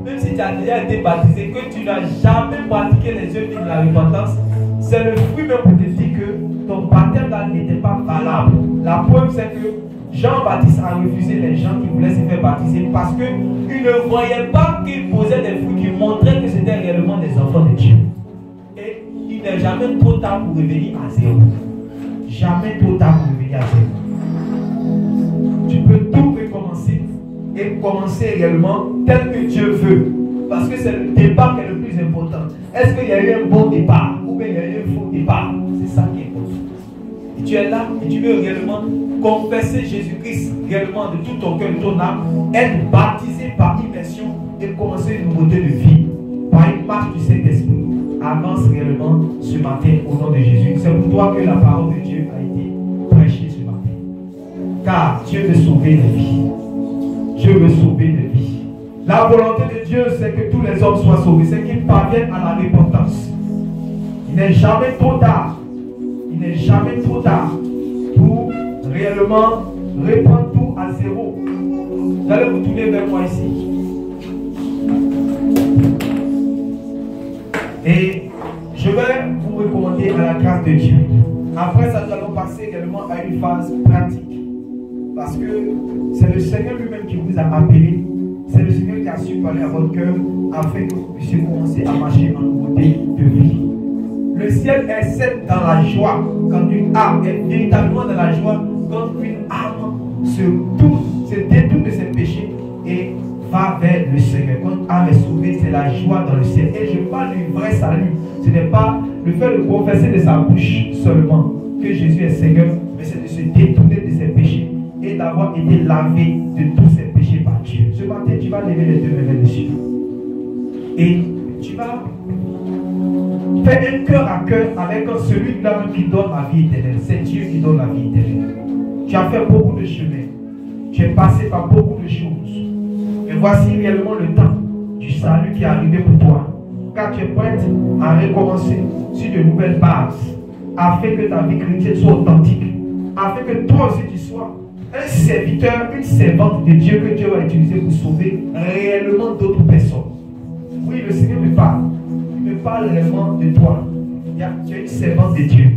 même si tu as déjà été baptisé, que tu n'as jamais pratiqué les œuvres de la repentance, c'est le fruit même pour te dire que ton baptême là n'était pas valable. La preuve c'est que Jean-Baptiste a refusé les gens qui voulaient se faire baptiser parce qu'ils ne voyaient pas qu'ils posaient des fruits qui montraient que c'était réellement des enfants de Dieu. Et il n'est jamais trop tard pour revenir à zéro. Jamais trop tard pour revenir à zéro. Tu peux tout recommencer et commencer réellement tel que Dieu veut. Parce que c'est le départ qui est le plus important. Est-ce qu'il y a eu un bon départ ou bien il y a eu un faux départ? C'est ça qui est important. Et tu es là et tu veux réellement confesser Jésus-Christ réellement de tout ton cœur, de ton âme, être baptisé par immersion et commencer une nouveauté de vie par une marche du Saint-Esprit. Avance réellement ce matin au nom de Jésus. C'est pour toi que la parole de Dieu a été prêchée ce matin. Car Dieu veut sauver les vies. Dieu veut sauver les vies. La volonté de Dieu, c'est que tous les hommes soient sauvés. C'est qu'ils parviennent à la repentance. Il n'est jamais trop tard. Il n'est jamais trop tard pour réellement reprendre tout à zéro. Vous allez vous tourner vers moi ici. Et je vais vous recommander à la grâce de Dieu. Après ça, nous allons passer également à une phase pratique. Parce que c'est le Seigneur lui-même qui vous a appelé. C'est le Seigneur qui a su parler à votre cœur afin que vous puissiez commencer à marcher en nouveauté de vie. Le ciel est dans la joie quand une âme est véritablement dans la joie quand une âme se détourne de ses péchés et va vers le Seigneur. Quand une âme est sauvée, c'est la joie dans le ciel. Et je parle du vrai salut. Ce n'est pas le fait de confesser de sa bouche seulement que Jésus est Seigneur, mais c'est de se détourner de ses péchés et d'avoir été lavé de tous ses péchés par Dieu. Ce matin, tu vas lever les deux mains vers le ciel. Et tu vas faire un cœur à cœur avec celui-là qui donne la vie éternelle. C'est Dieu qui donne la vie éternelle. Tu as fait beaucoup de chemin. Tu es passé par beaucoup de choses. Et voici réellement le temps du salut qui est arrivé pour toi. Car tu es prête à recommencer sur de nouvelles bases, afin que ta vie chrétienne soit authentique, afin que toi aussi tu sois un serviteur, une servante de Dieu que Dieu va utiliser pour sauver réellement d'autres personnes. Oui, le Seigneur me parle. Il me parle réellement de toi. Tu es une servante de Dieu.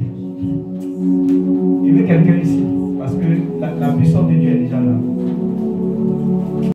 Il veut quelqu'un ici, parce que la puissance de Dieu est déjà là.